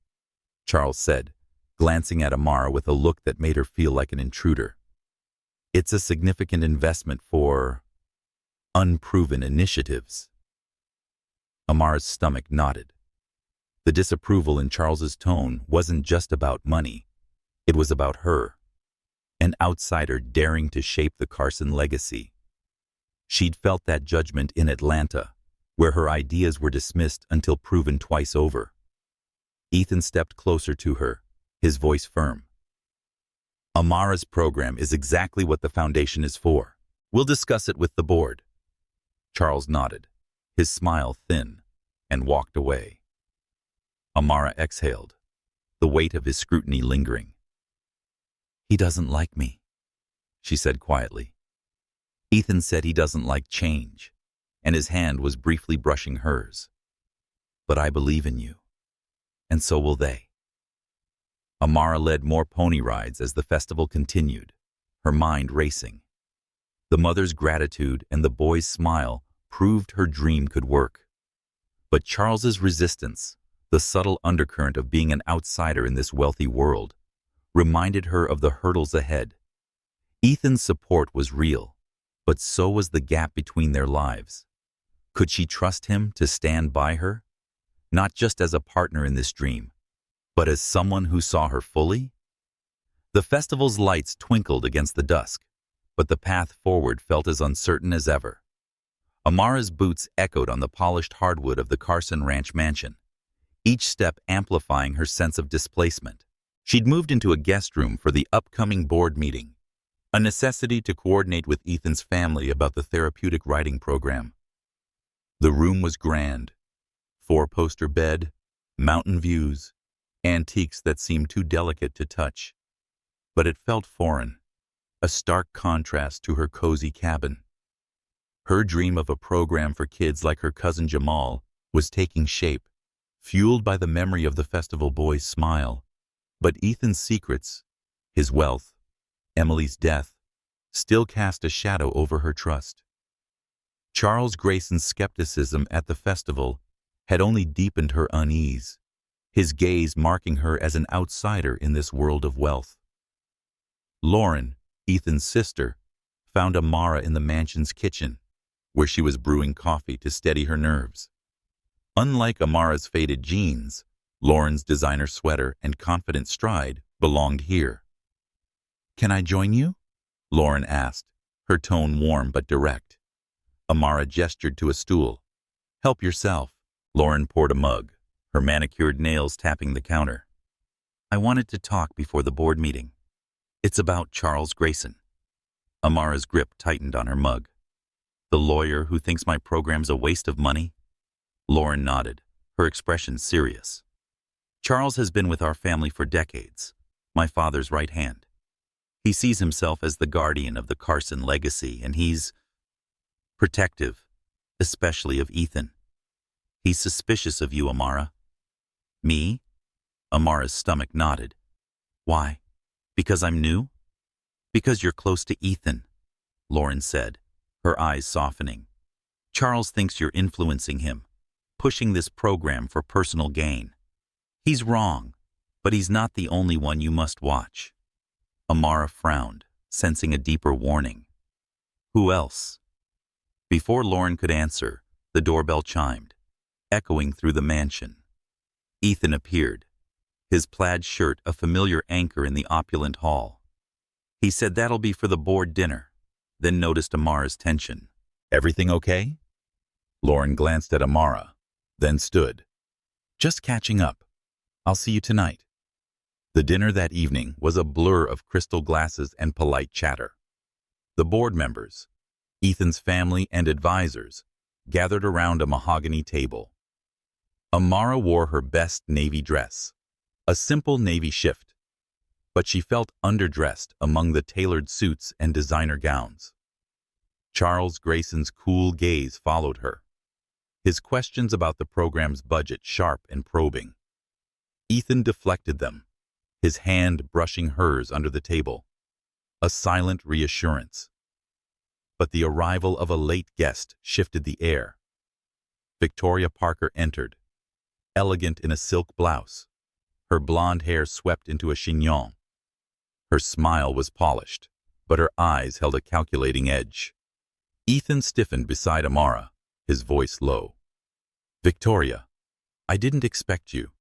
Charles said, glancing at Amara with a look that made her feel like an intruder. It's a significant investment for unproven initiatives. Amara's stomach knotted. The disapproval in Charles's tone wasn't just about money. It was about her, an outsider daring to shape the Carson legacy. She'd felt that judgment in Atlanta, where her ideas were dismissed until proven twice over. Ethan stepped closer to her, his voice firm. Amara's program is exactly what the foundation is for. We'll discuss it with the board. Charles nodded, his smile thin, and walked away. Amara exhaled, the weight of his scrutiny lingering. He doesn't like me, she said quietly. Ethan said he doesn't like change, and his hand was briefly brushing hers. But I believe in you, and so will they. Amara led more pony rides as the festival continued, her mind racing. The mother's gratitude and the boy's smile proved her dream could work. But Charles's resistance, the The subtle undercurrent of being an outsider in this wealthy world reminded her of the hurdles ahead. Ethan's support was real, but so was the gap between their lives. Could she trust him to stand by her? Not just as a partner in this dream, but as someone who saw her fully? The festival's lights twinkled against the dusk, but the path forward felt as uncertain as ever. Amara's boots echoed on the polished hardwood of the Carson Ranch mansion, each step amplifying her sense of displacement. She'd moved into a guest room for the upcoming board meeting, a necessity to coordinate with Ethan's family about the therapeutic writing program. The room was grand. Four-poster bed, mountain views, antiques that seemed too delicate to touch. But it felt foreign, a stark contrast to her cozy cabin. Her dream of a program for kids like her cousin Jamal was taking shape, fueled by the memory of the festival boy's smile. But Ethan's secrets, his wealth, Emily's death, still cast a shadow over her trust. Charles Grayson's skepticism at the festival had only deepened her unease, his gaze marking her as an outsider in this world of wealth. Lauren, Ethan's sister, found Amara in the mansion's kitchen, where she was brewing coffee to steady her nerves. Unlike Amara's faded jeans, Lauren's designer sweater and confident stride belonged here. "Can I join you?" Lauren asked, her tone warm but direct. Amara gestured to a stool. "Help yourself." Lauren poured a mug, her manicured nails tapping the counter. "I wanted to talk before the board meeting. It's about Charles Grayson." Amara's grip tightened on her mug. "The lawyer who thinks my program's a waste of money?" Lauren nodded, her expression serious. "Charles has been with our family for decades, my father's right hand. He sees himself as the guardian of the Carson legacy, and he's protective, especially of Ethan. He's suspicious of you, Amara." "Me?" Amara's stomach nodded. "Why? Because I'm new?" "Because you're close to Ethan," Lauren said, her eyes softening. "Charles thinks you're influencing him, pushing this program for personal gain. He's wrong, but he's not the only one you must watch." Amara frowned, sensing a deeper warning. "Who else?" Before Lauren could answer, the doorbell chimed, echoing through the mansion. Ethan appeared, his plaid shirt a familiar anchor in the opulent hall. He said that'll be for the board dinner, then noticed Amara's tension. "Everything okay?" Lauren glanced at Amara, then stood. "Just catching up. I'll see you tonight." The dinner that evening was a blur of crystal glasses and polite chatter. The board members, Ethan's family and advisors, gathered around a mahogany table. Amara wore her best navy dress, a simple navy shift, but she felt underdressed among the tailored suits and designer gowns. Charles Grayson's cool gaze followed her, his questions about the program's budget sharp and probing. Ethan deflected them, his hand brushing hers under the table, a silent reassurance. But the arrival of a late guest shifted the air. Victoria Parker entered, elegant in a silk blouse, her blonde hair swept into a chignon. Her smile was polished, but her eyes held a calculating edge. Ethan stiffened beside Amara, his voice low. "Victoria, I didn't expect you."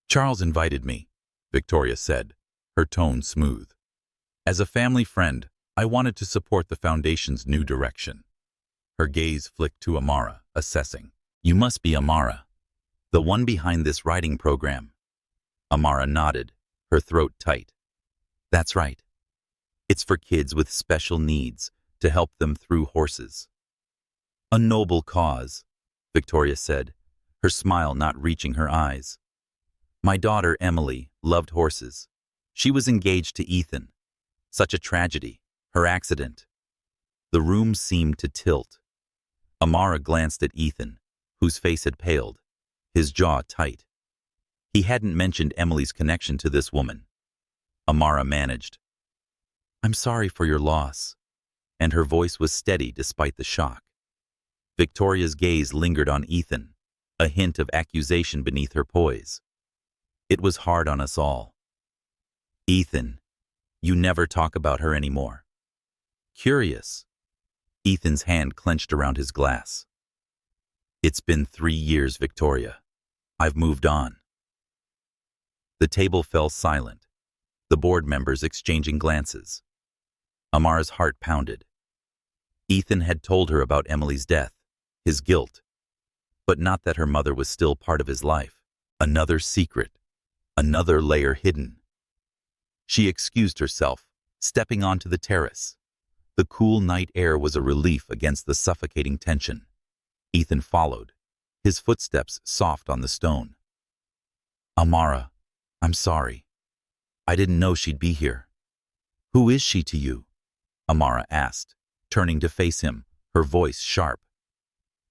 "Charles invited me," Victoria said, her tone smooth. "As a family friend, I wanted to support the Foundation's new direction." Her gaze flicked to Amara, assessing. "You must be Amara, the one behind this writing program." Amara nodded, her throat tight. "That's right. It's for kids with special needs, to help them through horses." "A noble cause," Victoria said, her smile not reaching her eyes. "My daughter, Emily, loved horses. She was engaged to Ethan. Such a tragedy, her accident." The room seemed to tilt. Amara glanced at Ethan, whose face had paled, his jaw tight. He hadn't mentioned Emily's connection to this woman. Amara managed. "I'm sorry for your loss," and her voice was steady despite the shock. Victoria's gaze lingered on Ethan, a hint of accusation beneath her poise. It was hard on us all. Ethan, you never talk about her anymore. Curious. Ethan's hand clenched around his glass. It's been 3 years, Victoria. I've moved on. The table fell silent, the board members exchanging glances. Amara's heart pounded. Ethan had told her about Emily's death, his guilt, but not that her mother was still part of his life. Another secret, another layer hidden. She excused herself, stepping onto the terrace. The cool night air was a relief against the suffocating tension. Ethan followed, his footsteps soft on the stone. Amara, I'm sorry. I didn't know she'd be here. Who is she to you? Amara asked, turning to face him, her voice sharp.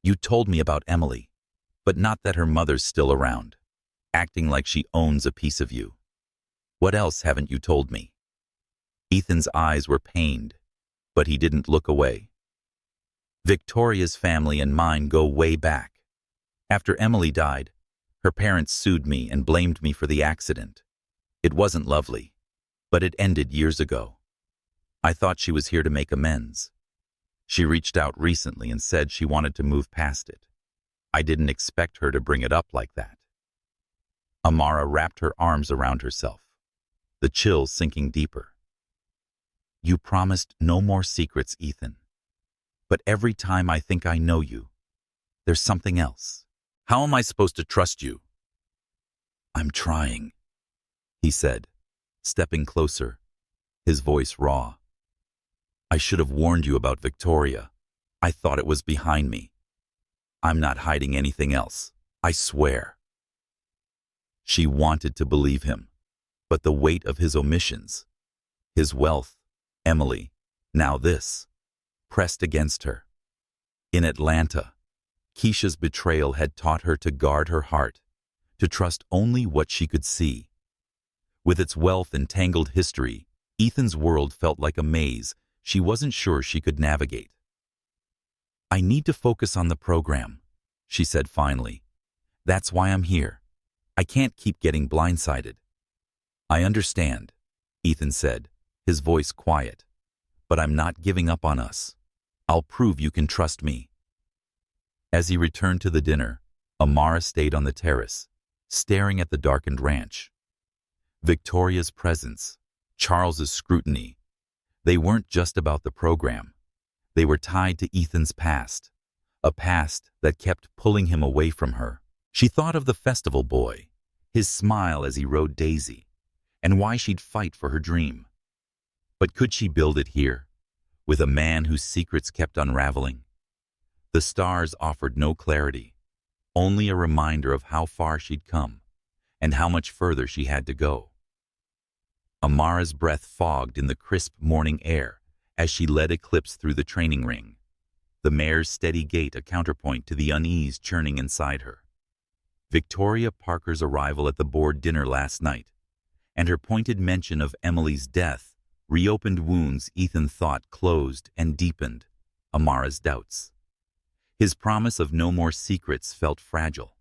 You told me about Emily, but not that her mother's still around, acting like she owns a piece of you. What else haven't you told me? Ethan's eyes were pained, but he didn't look away. Victoria's family and mine go way back. After Emily died, her parents sued me and blamed me for the accident. It wasn't lovely, but it ended years ago. I thought she was here to make amends. She reached out recently and said she wanted to move past it. I didn't expect her to bring it up like that. Amara wrapped her arms around herself, the chill sinking deeper. You promised no more secrets, Ethan. But every time I think I know you, there's something else. How am I supposed to trust you? I'm trying, he said, stepping closer, his voice raw. I should have warned you about Victoria. I thought it was behind me. I'm not hiding anything else, I swear. She wanted to believe him, but the weight of his omissions, his wealth, Emily, now this, pressed against her. In Atlanta, Keisha's betrayal had taught her to guard her heart, to trust only what she could see. With its wealth and tangled history, Ethan's world felt like a maze she wasn't sure she could navigate. I need to focus on the program, she said finally. That's why I'm here. I can't keep getting blindsided. I understand, Ethan said, his voice quiet. But I'm not giving up on us. I'll prove you can trust me. As he returned to the dinner, Amara stayed on the terrace, staring at the darkened ranch. Victoria's presence, Charles's scrutiny, they weren't just about the program. They were tied to Ethan's past, a past that kept pulling him away from her. She thought of the festival boy, his smile as he rode Daisy, and why she'd fight for her dream. But could she build it here, with a man whose secrets kept unraveling? The stars offered no clarity, only a reminder of how far she'd come and how much further she had to go. Amara's breath fogged in the crisp morning air as she led Eclipse through the training ring, the mare's steady gait a counterpoint to the unease churning inside her. Victoria Parker's arrival at the board dinner last night, and her pointed mention of Emily's death, reopened wounds Ethan thought closed and deepened Amara's doubts. His promise of no more secrets felt fragile,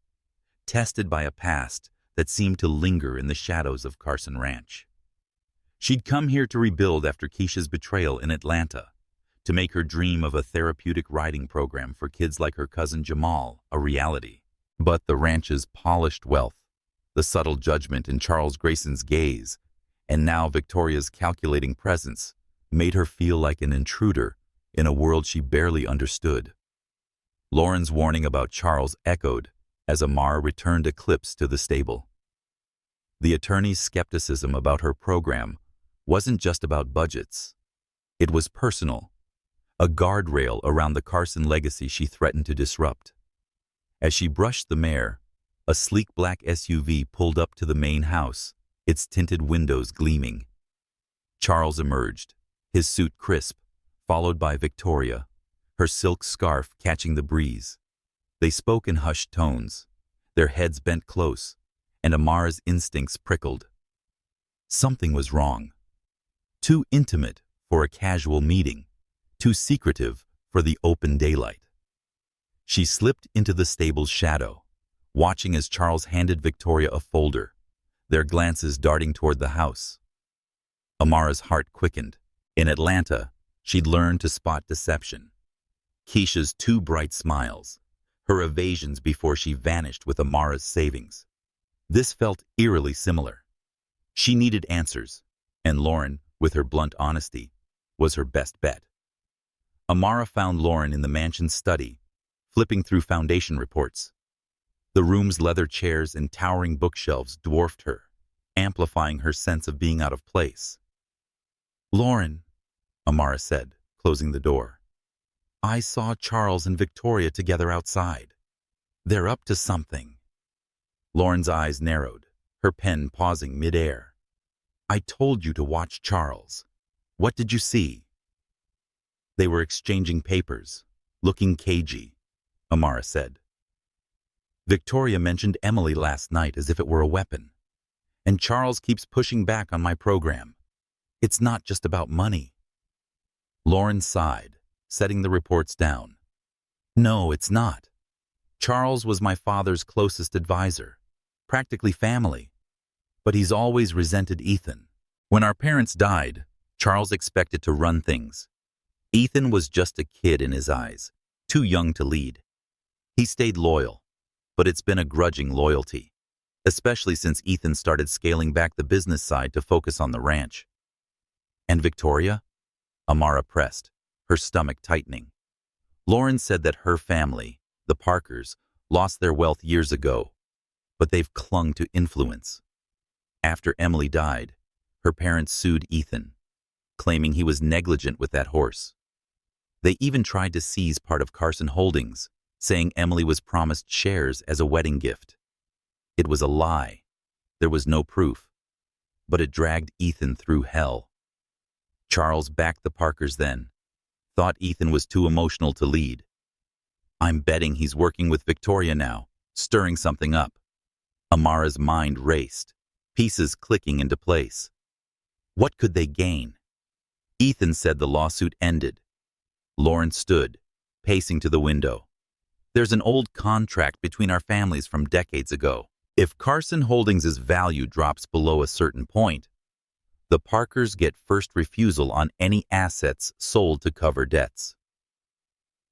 tested by a past that seemed to linger in the shadows of Carson Ranch. She'd come here to rebuild after Keisha's betrayal in Atlanta, to make her dream of a therapeutic riding program for kids like her cousin Jamal a reality. But the ranch's polished wealth, the subtle judgment in Charles Grayson's gaze, and now Victoria's calculating presence made her feel like an intruder in a world she barely understood. Lauren's warning about Charles echoed as Amara returned Eclipse to the stable. The attorney's skepticism about her program wasn't just about budgets. It was personal, a guardrail around the Carson legacy she threatened to disrupt. As she brushed the mare, a sleek black SUV pulled up to the main house, its tinted windows gleaming. Charles emerged, his suit crisp, followed by Victoria, her silk scarf catching the breeze. They spoke in hushed tones, their heads bent close, and Amara's instincts prickled. Something was wrong. Too intimate for a casual meeting, too secretive for the open daylight. She slipped into the stable's shadow, watching as Charles handed Victoria a folder, their glances darting toward the house. Amara's heart quickened. In Atlanta, she'd learned to spot deception. Keisha's two bright smiles, her evasions before she vanished with Amara's savings. This felt eerily similar. She needed answers, and Lauren, with her blunt honesty, was her best bet. Amara found Lauren in the mansion's study, flipping through foundation reports. The room's leather chairs and towering bookshelves dwarfed her, amplifying her sense of being out of place. "Lauren," Amara said, closing the door. "I saw Charles and Victoria together outside. They're up to something." Lauren's eyes narrowed, her pen pausing mid-air. "I told you to watch Charles. What did you see?" "They were exchanging papers, looking cagey," Amara said. "Victoria mentioned Emily last night as if it were a weapon. And Charles keeps pushing back on my program. It's not just about money." Lauren sighed, setting the reports down. "No, it's not. Charles was my father's closest advisor, practically family. But he's always resented Ethan. When our parents died, Charles expected to run things. Ethan was just a kid in his eyes, too young to lead. He stayed loyal, but it's been a grudging loyalty, especially since Ethan started scaling back the business side to focus on the ranch." "And Victoria?" Amara pressed, her stomach tightening. "Lauren said that her family, the Parkers, lost their wealth years ago, but they've clung to influence. After Emily died, her parents sued Ethan, claiming he was negligent with that horse. They even tried to seize part of Carson Holdings, saying Emily was promised shares as a wedding gift. It was a lie. There was no proof. But it dragged Ethan through hell. Charles backed the Parkers then, thought Ethan was too emotional to lead. I'm betting he's working with Victoria now, stirring something up." Amara's mind raced, pieces clicking into place. What could they gain? Ethan said the lawsuit ended. Lauren stood, pacing to the window. "There's an old contract between our families from decades ago. If Carson Holdings' value drops below a certain point, the Parkers get first refusal on any assets sold to cover debts.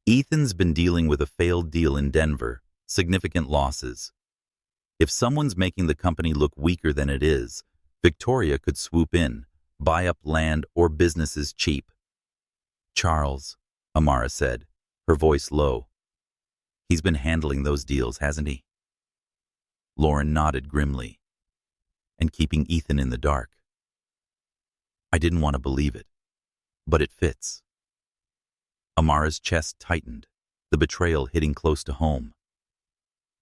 Ethan's been dealing with a failed deal in Denver, significant losses. If someone's making the company look weaker than it is, Victoria could swoop in, buy up land or businesses cheap." "Charles," Amara said, her voice low. "He's been handling those deals, hasn't he?" Lauren nodded grimly. "And keeping Ethan in the dark." I didn't want to believe it, but it fits. Amara's chest tightened, the betrayal hitting close to home.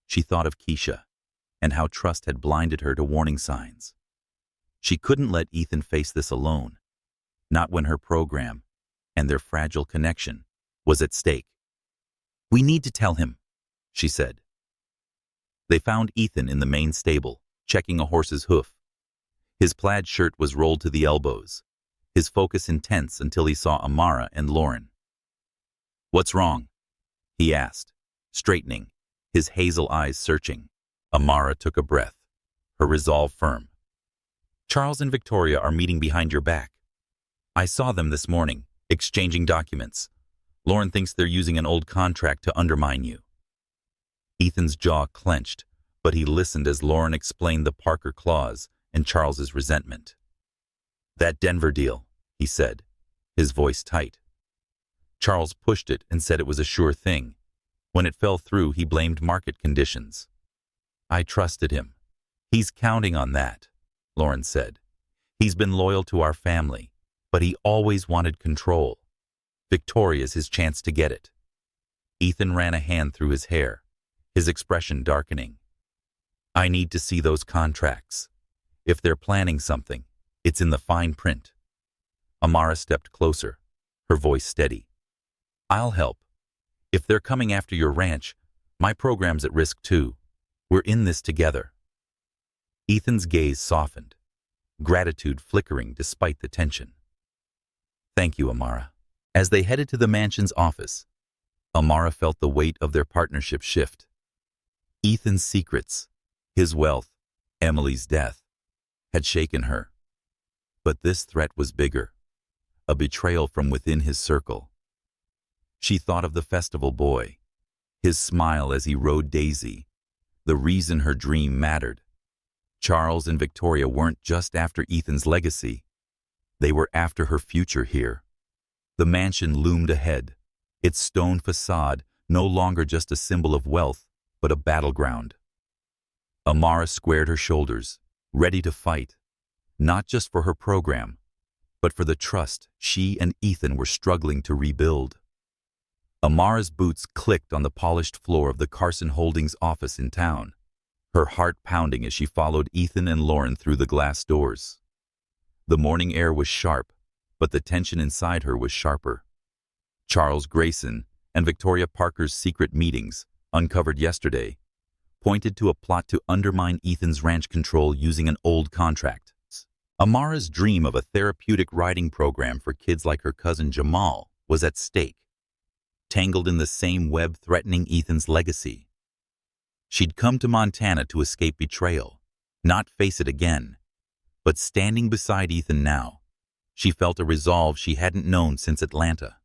She thought of Keisha and how trust had blinded her to warning signs. She couldn't let Ethan face this alone, not when her program and their fragile connection was at stake. "We need to tell him," she said. They found Ethan in the main stable, checking a horse's hoof. His plaid shirt was rolled to the elbows, his focus intense until he saw Amara and Lauren. "What's wrong?" he asked, straightening, his hazel eyes searching. Amara took a breath, her resolve firm. "Charles and Victoria are meeting behind your back. I saw them this morning, exchanging documents. Lauren thinks they're using an old contract to undermine you." Ethan's jaw clenched, but he listened as Lauren explained the Parker clause and Charles's resentment. "That Denver deal," he said, his voice tight. Charles pushed it and said it was a sure thing. When it fell through, he blamed market conditions. "I trusted him. He's counting on that," Lauren said. "He's been loyal to our family, but he always wanted control. Victoria's his chance to get it." Ethan ran a hand through his hair, his expression darkening. "I need to see those contracts. If they're planning something, it's in the fine print." Amara stepped closer, her voice steady. "I'll help. If they're coming after your ranch, my program's at risk too. We're in this together." Ethan's gaze softened, gratitude flickering despite the tension. "Thank you, Amara." As they headed to the mansion's office, Amara felt the weight of their partnership shift. Ethan's secrets, his wealth, Emily's death, had shaken her. But this threat was bigger, a betrayal from within his circle. She thought of the festival boy, his smile as he rode Daisy, the reason her dream mattered. Charles and Victoria weren't just after Ethan's legacy. They were after her future here. The mansion loomed ahead, its stone facade no longer just a symbol of wealth, but a battleground. Amara squared her shoulders, ready to fight, not just for her program, but for the trust she and Ethan were struggling to rebuild. Amara's boots clicked on the polished floor of the Carson Holdings office in town, her heart pounding as she followed Ethan and Lauren through the glass doors. The morning air was sharp, but the tension inside her was sharper. Charles Grayson and Victoria Parker's secret meetings, uncovered yesterday, pointed to a plot to undermine Ethan's ranch control using an old contract. Amara's dream of a therapeutic riding program for kids like her cousin Jamal was at stake, tangled in the same web threatening Ethan's legacy. She'd come to Montana to escape betrayal, not face it again. But standing beside Ethan now, she felt a resolve she hadn't known since Atlanta.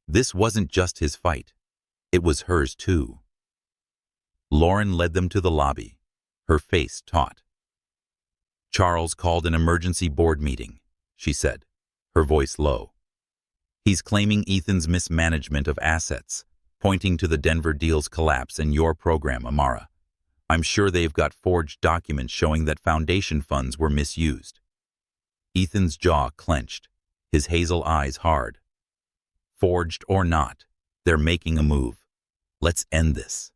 This wasn't just his fight, it was hers too. Lauren led them to the lobby, her face taut. Charles called an emergency board meeting, she said, her voice low. He's claiming Ethan's mismanagement of assets, pointing to the Denver deal's collapse and your program, Amara. I'm sure they've got forged documents showing that foundation funds were misused. Ethan's jaw clenched, his hazel eyes hard. Forged or not, they're making a move. Let's end this.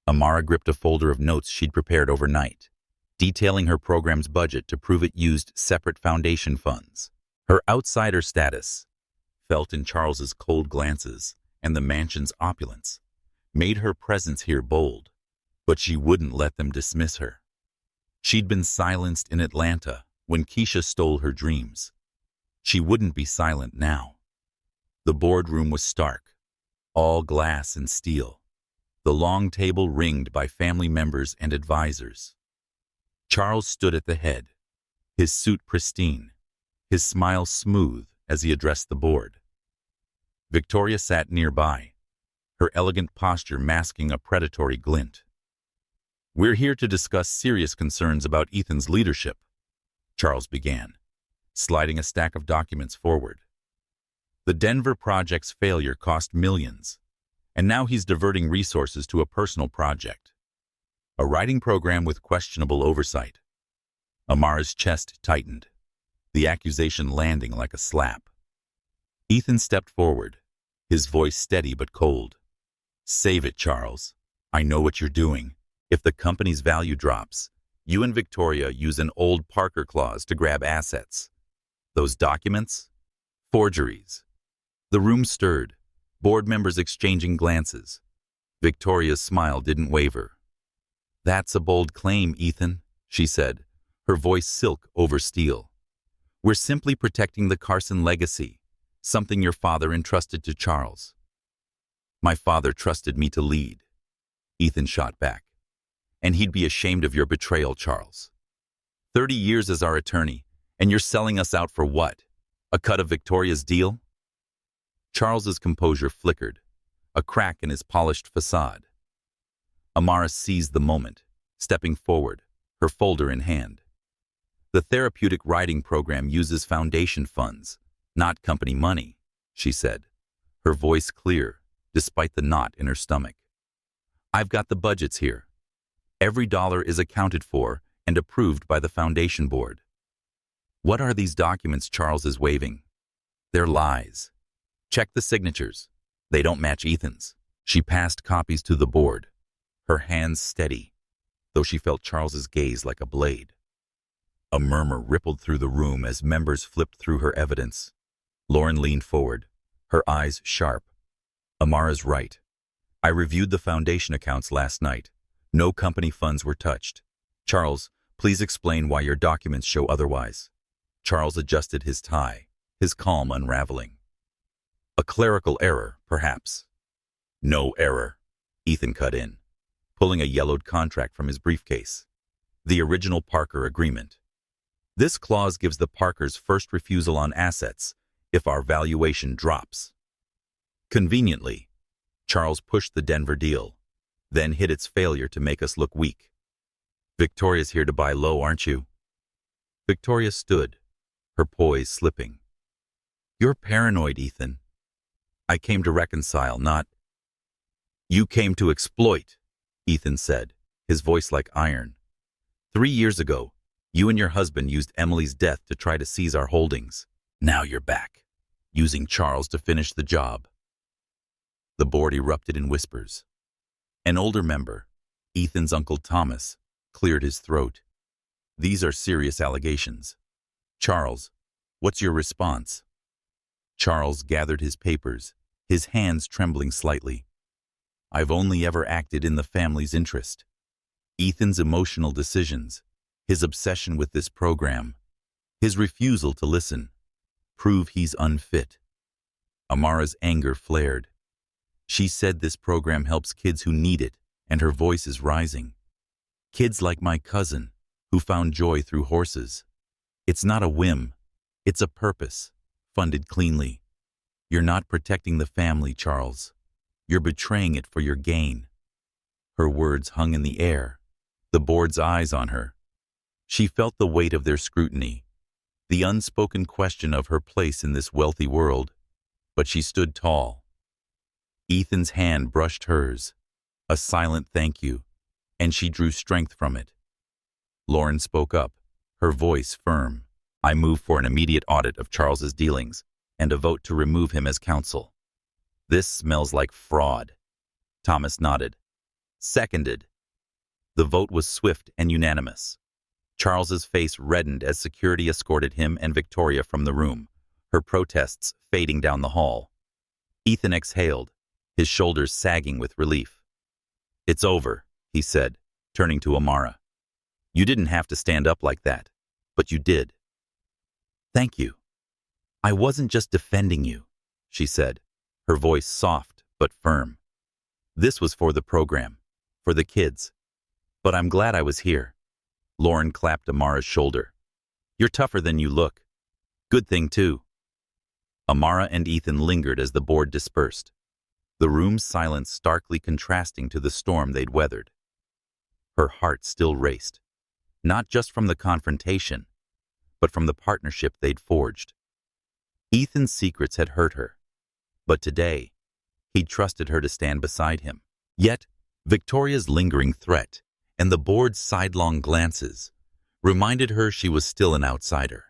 Amara gripped a folder of notes she'd prepared overnight, detailing her program's budget to prove it used separate foundation funds. Her outsider status, felt in Charles's cold glances and the mansion's opulence, made her presence here bold, but she wouldn't let them dismiss her. She'd been silenced in Atlanta when Keisha stole her dreams. She wouldn't be silent now. The boardroom was stark, all glass and steel, the long table ringed by family members and advisors. Charles stood at the head, his suit pristine, his smile smooth as he addressed the board. Victoria sat nearby, her elegant posture masking a predatory glint. We're here to discuss serious concerns about Ethan's leadership, Charles began, sliding a stack of documents forward. The Denver project's failure cost millions, and now he's diverting resources to a personal project. A writing program with questionable oversight. Amara's chest tightened, the accusation landing like a slap. Ethan stepped forward, his voice steady but cold. Save it, Charles. I know what you're doing. If the company's value drops, you and Victoria use an old Parker clause to grab assets. Those documents? Forgeries. The room stirred, board members exchanging glances. Victoria's smile didn't waver. That's a bold claim, Ethan, she said, her voice silk over steel. We're simply protecting the Carson legacy, something your father entrusted to Charles. My father trusted me to lead, Ethan shot back. And he'd be ashamed of your betrayal, Charles. 30 years as our attorney, and you're selling us out for what? A cut of Victoria's deal? Charles's composure flickered, a crack in his polished facade. Amara seized the moment, stepping forward, her folder in hand. The therapeutic writing program uses foundation funds, not company money, she said, her voice clear, despite the knot in her stomach. I've got the budgets here. Every dollar is accounted for and approved by the foundation board. What are these documents Charles is waving? They're lies. Check the signatures. They don't match Ethan's. She passed copies to the board, her hands steady, though she felt Charles's gaze like a blade. A murmur rippled through the room as members flipped through her evidence. Lauren leaned forward, her eyes sharp. Amara's right. I reviewed the foundation accounts last night. No company funds were touched. Charles, please explain why your documents show otherwise. Charles adjusted his tie, his calm unraveling. A clerical error, perhaps. No error, Ethan cut in, pulling a yellowed contract from his briefcase. The original Parker agreement. This clause gives the Parkers first refusal on assets if our valuation drops. Conveniently, Charles pushed the Denver deal, then hid its failure to make us look weak. Victoria's here to buy low, aren't you? Victoria stood, her poise slipping. You're paranoid, Ethan. I came to reconcile, not... You came to exploit, Ethan said, his voice like iron. 3 years ago, you and your husband used Emily's death to try to seize our holdings. Now you're back, using Charles to finish the job. The board erupted in whispers. An older member, Ethan's Uncle Thomas, cleared his throat. These are serious allegations. Charles, what's your response? Charles gathered his papers, his hands trembling slightly. I've only ever acted in the family's interest. Ethan's emotional decisions, his obsession with this program, his refusal to listen, prove he's unfit. Amara's anger flared. She said this program helps kids who need it, and her voice is rising. Kids like my cousin, who found joy through horses. It's not a whim. It's a purpose, funded cleanly. You're not protecting the family, Charles. You're betraying it for your gain. Her words hung in the air, the board's eyes on her. She felt the weight of their scrutiny, the unspoken question of her place in this wealthy world, but she stood tall. Ethan's hand brushed hers, a silent thank you, and she drew strength from it. Lauren spoke up, her voice firm. I move for an immediate audit of Charles's dealings and a vote to remove him as counsel. This smells like fraud. Thomas nodded. Seconded. The vote was swift and unanimous. Charles's face reddened as security escorted him and Victoria from the room, her protests fading down the hall. Ethan exhaled, his shoulders sagging with relief. It's over, he said, turning to Amara. You didn't have to stand up like that, but you did. Thank you. I wasn't just defending you, she said, her voice soft but firm. This was for the program, for the kids. But I'm glad I was here. Lauren clapped Amara's shoulder. You're tougher than you look. Good thing, too. Amara and Ethan lingered as the board dispersed, the room's silence starkly contrasting to the storm they'd weathered. Her heart still raced, not just from the confrontation, but from the partnership they'd forged. Ethan's secrets had hurt her, but today, he'd trusted her to stand beside him. Yet, Victoria's lingering threat and the board's sidelong glances reminded her she was still an outsider.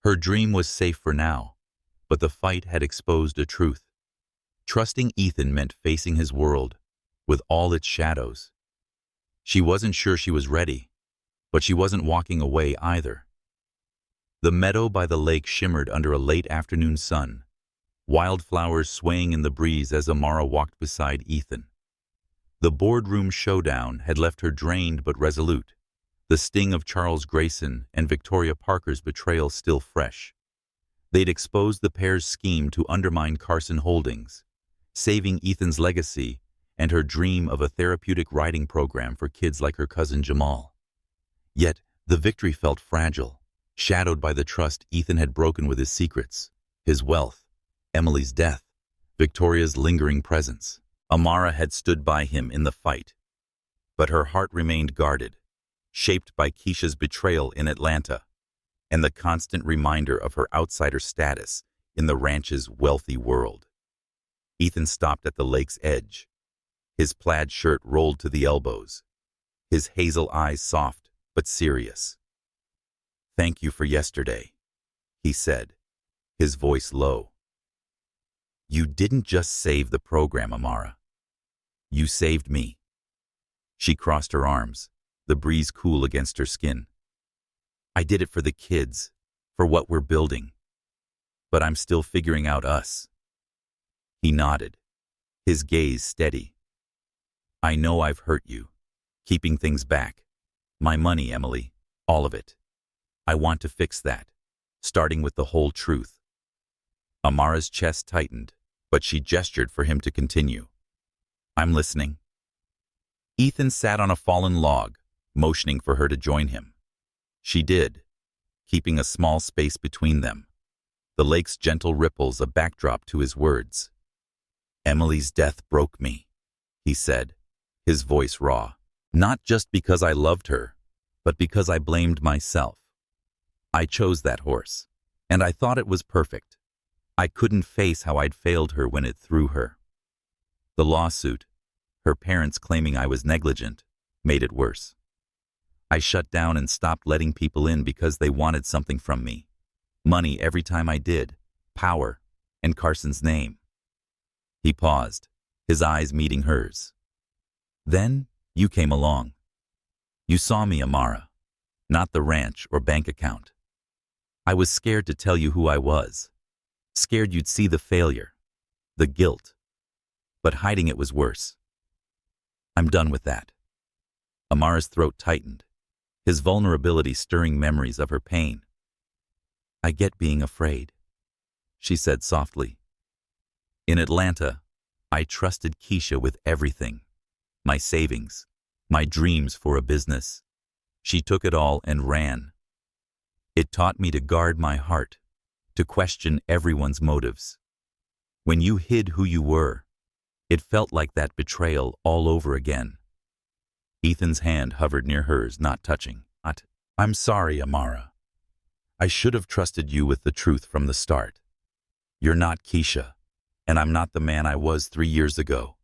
Her dream was safe for now, but the fight had exposed a truth. Trusting Ethan meant facing his world, with all its shadows. She wasn't sure she was ready, but she wasn't walking away either. The meadow by the lake shimmered under a late afternoon sun, wildflowers swaying in the breeze as Amara walked beside Ethan. The boardroom showdown had left her drained but resolute, the sting of Charles Grayson and Victoria Parker's betrayal still fresh. They'd exposed the pair's scheme to undermine Carson Holdings, saving Ethan's legacy and her dream of a therapeutic writing program for kids like her cousin Jamal. Yet, the victory felt fragile, shadowed by the trust Ethan had broken with his secrets, his wealth, Emily's death, Victoria's lingering presence. Amara had stood by him in the fight, but her heart remained guarded, shaped by Keisha's betrayal in Atlanta and the constant reminder of her outsider status in the ranch's wealthy world. Ethan stopped at the lake's edge, his plaid shirt rolled to the elbows, his hazel eyes soft but serious. Thank you for yesterday, he said, his voice low. You didn't just save the program, Amara. You saved me. She crossed her arms, the breeze cool against her skin. I did it for the kids, for what we're building. But I'm still figuring out us. He nodded, his gaze steady. I know I've hurt you, keeping things back. My money, Emily, all of it. I want to fix that, starting with the whole truth. Amara's chest tightened, but she gestured for him to continue. I'm listening. Ethan sat on a fallen log, motioning for her to join him. She did, keeping a small space between them, the lake's gentle ripples a backdrop to his words. "Emily's death broke me," he said, his voice raw. "Not just because I loved her, but because I blamed myself. I chose that horse, and I thought it was perfect. I couldn't face how I'd failed her when it threw her. The lawsuit, her parents claiming I was negligent, made it worse. I shut down and stopped letting people in because they wanted something from me. Money every time I did, power, and Carson's name." He paused, his eyes meeting hers. "Then you came along. You saw me, Amara, not the ranch or bank account. I was scared to tell you who I was, scared you'd see the failure, the guilt. But hiding it was worse. I'm done with that." Amara's throat tightened, his vulnerability stirring memories of her pain. "I get being afraid," she said softly. "In Atlanta, I trusted Keisha with everything. My savings, my dreams for a business. She took it all and ran. It taught me to guard my heart, to question everyone's motives. When you hid who you were, it felt like that betrayal all over again." Ethan's hand hovered near hers, not touching. "I'm sorry, Amara. I should have trusted you with the truth from the start. You're not Keisha, and I'm not the man I was 3 years ago.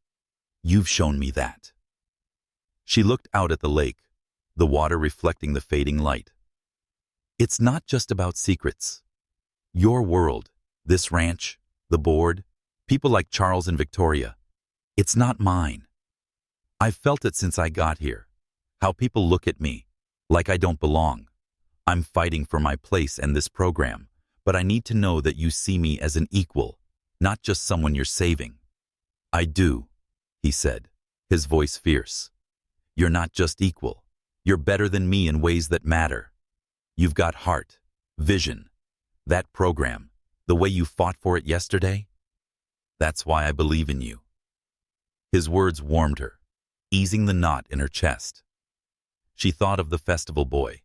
You've shown me that." She looked out at the lake, the water reflecting the fading light. "It's not just about secrets. Your world, this ranch, the board, people like Charles and Victoria, it's not mine. I've felt it since I got here, how people look at me, like I don't belong. I'm fighting for my place and this program, but I need to know that you see me as an equal, not just someone you're saving." "I do," he said, his voice fierce. "You're not just equal. You're better than me in ways that matter. You've got heart, vision. That program, the way you fought for it yesterday, that's why I believe in you." His words warmed her, easing the knot in her chest. She thought of the festival boy,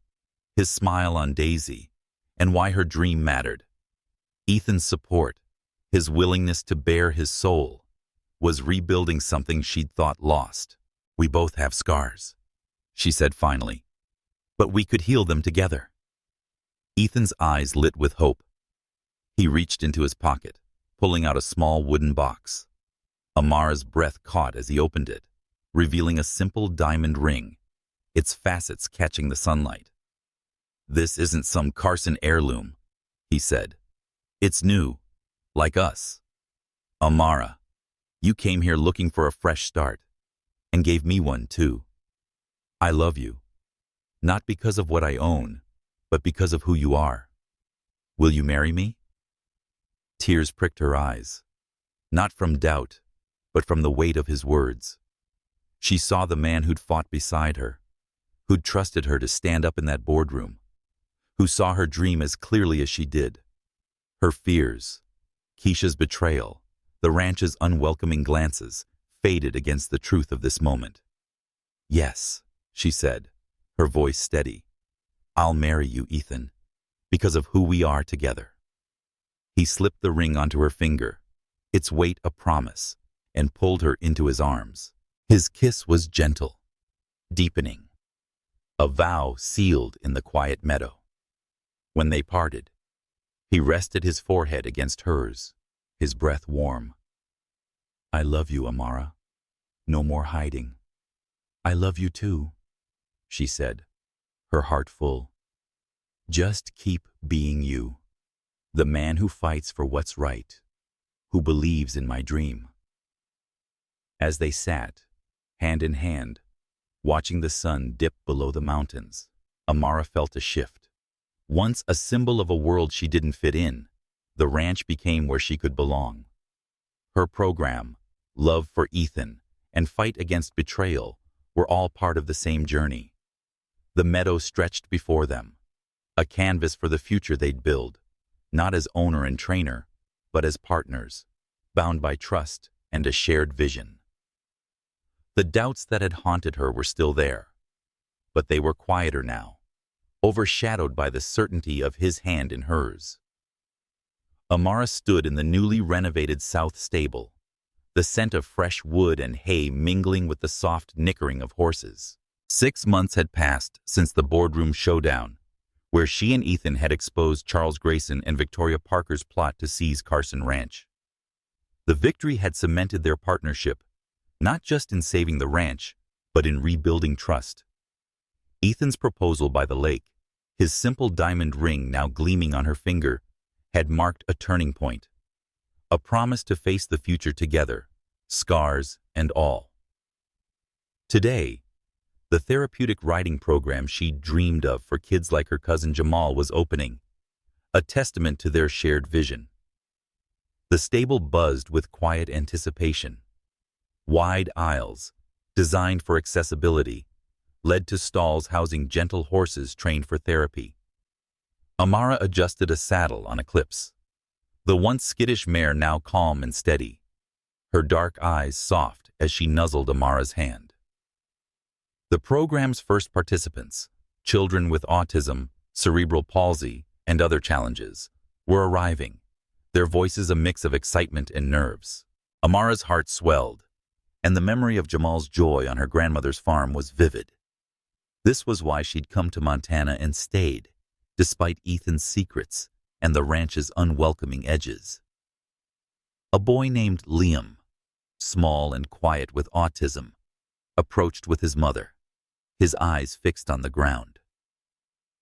his smile on Daisy, and why her dream mattered. Ethan's support, his willingness to bare his soul, was rebuilding something she'd thought lost. "We both have scars," she said finally, "but we could heal them together." Ethan's eyes lit with hope. He reached into his pocket, pulling out a small wooden box. Amara's breath caught as he opened it, revealing a simple diamond ring, its facets catching the sunlight. "This isn't some Carson heirloom," he said. "It's new, like us. Amara, you came here looking for a fresh start, and gave me one too. I love you, not because of what I own, but because of who you are. Will you marry me?" Tears pricked her eyes, not from doubt, but from the weight of his words. She saw the man who'd fought beside her, who'd trusted her to stand up in that boardroom, who saw her dream as clearly as she did. Her fears, Keisha's betrayal, the ranch's unwelcoming glances, faded against the truth of this moment. "Yes," she said, her voice steady. "I'll marry you, Ethan, because of who we are together." He slipped the ring onto her finger, its weight a promise, and pulled her into his arms. His kiss was gentle, deepening, a vow sealed in the quiet meadow. When they parted, he rested his forehead against hers, his breath warm. "I love you, Amara. No more hiding." "I love you too," she said, her heart full. "Just keep being you, the man who fights for what's right, who believes in my dream." As they sat, hand in hand, watching the sun dip below the mountains, Amara felt a shift. Once a symbol of a world she didn't fit in, the ranch became where she could belong. Her program, love for Ethan, and fight against betrayal were all part of the same journey. The meadow stretched before them, a canvas for the future they'd build, not as owner and trainer, but as partners, bound by trust and a shared vision. The doubts that had haunted her were still there, but they were quieter now, overshadowed by the certainty of his hand in hers. Amara stood in the newly renovated south stable, the scent of fresh wood and hay mingling with the soft nickering of horses. 6 months had passed since the boardroom showdown, where she and Ethan had exposed Charles Grayson and Victoria Parker's plot to seize Carson Ranch. The victory had cemented their partnership, not just in saving the ranch, but in rebuilding trust. Ethan's proposal by the lake, his simple diamond ring now gleaming on her finger, had marked a turning point, a promise to face the future together, scars and all. Today, the therapeutic riding program she'd dreamed of for kids like her cousin Jamal was opening, a testament to their shared vision. The stable buzzed with quiet anticipation. Wide aisles, designed for accessibility, led to stalls housing gentle horses trained for therapy. Amara adjusted a saddle on Eclipse, the once skittish mare now calm and steady, her dark eyes soft as she nuzzled Amara's hand. The program's first participants, children with autism, cerebral palsy, and other challenges, were arriving, their voices a mix of excitement and nerves. Amara's heart swelled, and the memory of Jamal's joy on her grandmother's farm was vivid. This was why she'd come to Montana and stayed, despite Ethan's secrets and the ranch's unwelcoming edges. A boy named Liam, small and quiet with autism, approached with his mother, his eyes fixed on the ground.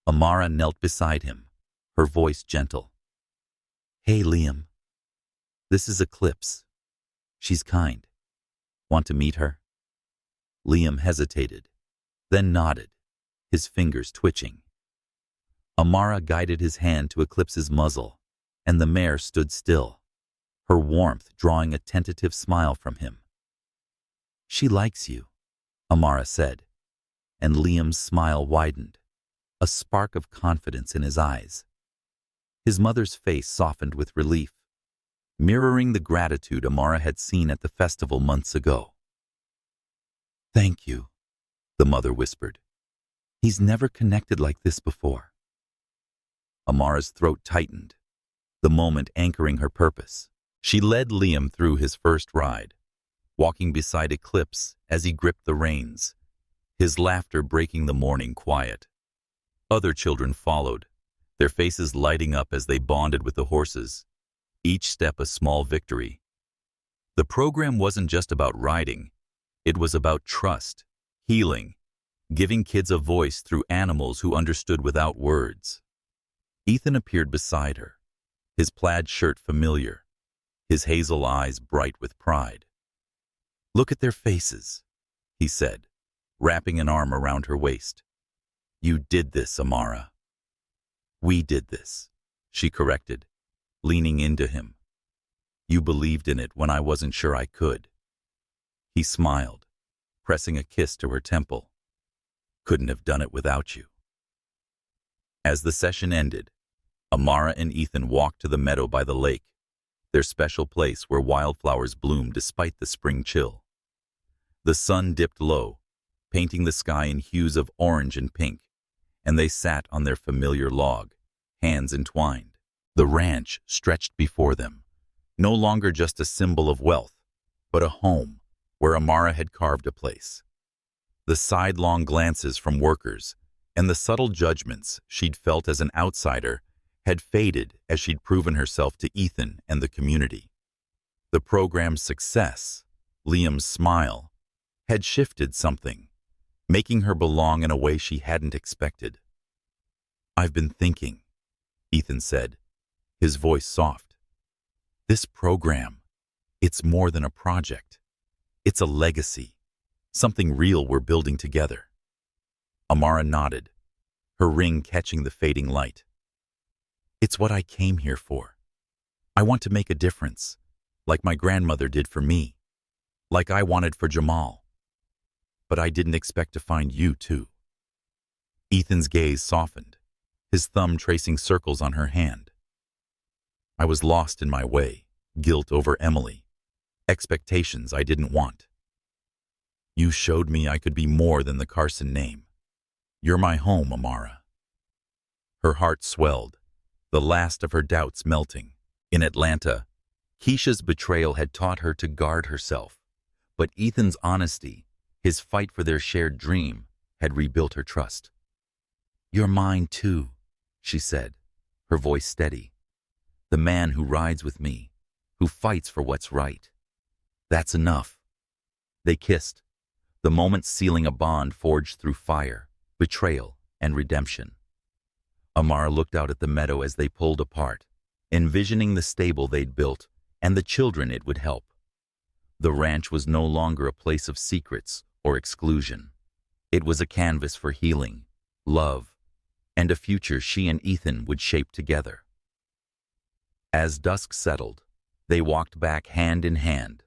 Amara knelt beside him, her voice gentle. "Hey, Liam. This is Eclipse. She's kind. Want to meet her?" Liam hesitated, then nodded, his fingers twitching. Amara guided his hand to Eclipse's muzzle, and the mare stood still, her warmth drawing a tentative smile from him. "She likes you," Amara said, and Liam's smile widened, a spark of confidence in his eyes. His mother's face softened with relief, mirroring the gratitude Amara had seen at the festival months ago. "Thank you," the mother whispered. "He's never connected like this before." Amara's throat tightened, the moment anchoring her purpose. She led Liam through his first ride, walking beside Eclipse as he gripped the reins, his laughter breaking the morning quiet. Other children followed, their faces lighting up as they bonded with the horses, each step a small victory. The program wasn't just about riding, it was about trust, healing, giving kids a voice through animals who understood without words. Ethan appeared beside her, his plaid shirt familiar, his hazel eyes bright with pride. "Look at their faces," he said, wrapping an arm around her waist. "You did this, Amara." "We did this," she corrected, leaning into him. "You believed in it when I wasn't sure I could." He smiled, pressing a kiss to her temple. "Couldn't have done it without you." As the session ended, Amara and Ethan walked to the meadow by the lake, their special place where wildflowers bloomed despite the spring chill. The sun dipped low, painting the sky in hues of orange and pink, and they sat on their familiar log, hands entwined. The ranch stretched before them, no longer just a symbol of wealth, but a home where Amara had carved a place. The sidelong glances from workers and the subtle judgments she'd felt as an outsider had faded as she'd proven herself to Ethan and the community. The program's success, Liam's smile, had shifted something, making her belong in a way she hadn't expected. "I've been thinking," Ethan said, his voice soft. "This program, it's more than a project. It's a legacy, something real we're building together." Amara nodded, her ring catching the fading light. "It's what I came here for. I want to make a difference, like my grandmother did for me, like I wanted for Jamal. But I didn't expect to find you, too." Ethan's gaze softened, his thumb tracing circles on her hand. "I was lost in my way, guilt over Emily, expectations I didn't want. You showed me I could be more than the Carson name. You're my home, Amara. Her heart swelled, the last of her doubts melting. In Atlanta, Keisha's betrayal had taught her to guard herself, but Ethan's honesty, his fight for their shared dream, had rebuilt her trust. You're mine too, she said, her voice steady. The man who rides with me, who fights for what's right. That's enough. They kissed, the moment sealing a bond forged through fire, betrayal, and redemption. Amara looked out at the meadow as they pulled apart, envisioning the stable they'd built and the children it would help. The ranch was no longer a place of secrets or exclusion. It was a canvas for healing, love, and a future she and Ethan would shape together. As dusk settled, they walked back hand in hand,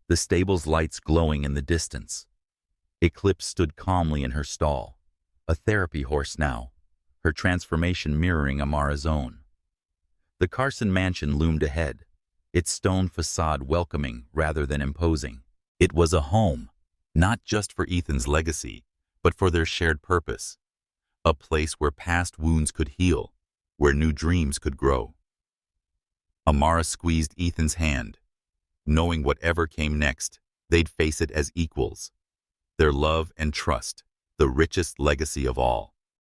the stable's lights glowing in the distance. Eclipse stood calmly in her stall, a therapy horse now, her transformation mirroring Amara's own. The Carson mansion loomed ahead, its stone facade welcoming rather than imposing. It was a home, not just for Ethan's legacy, but for their shared purpose. A place where past wounds could heal, where new dreams could grow. Amara squeezed Ethan's hand, knowing whatever came next, they'd face it as equals. Their love and trust, the richest legacy of all.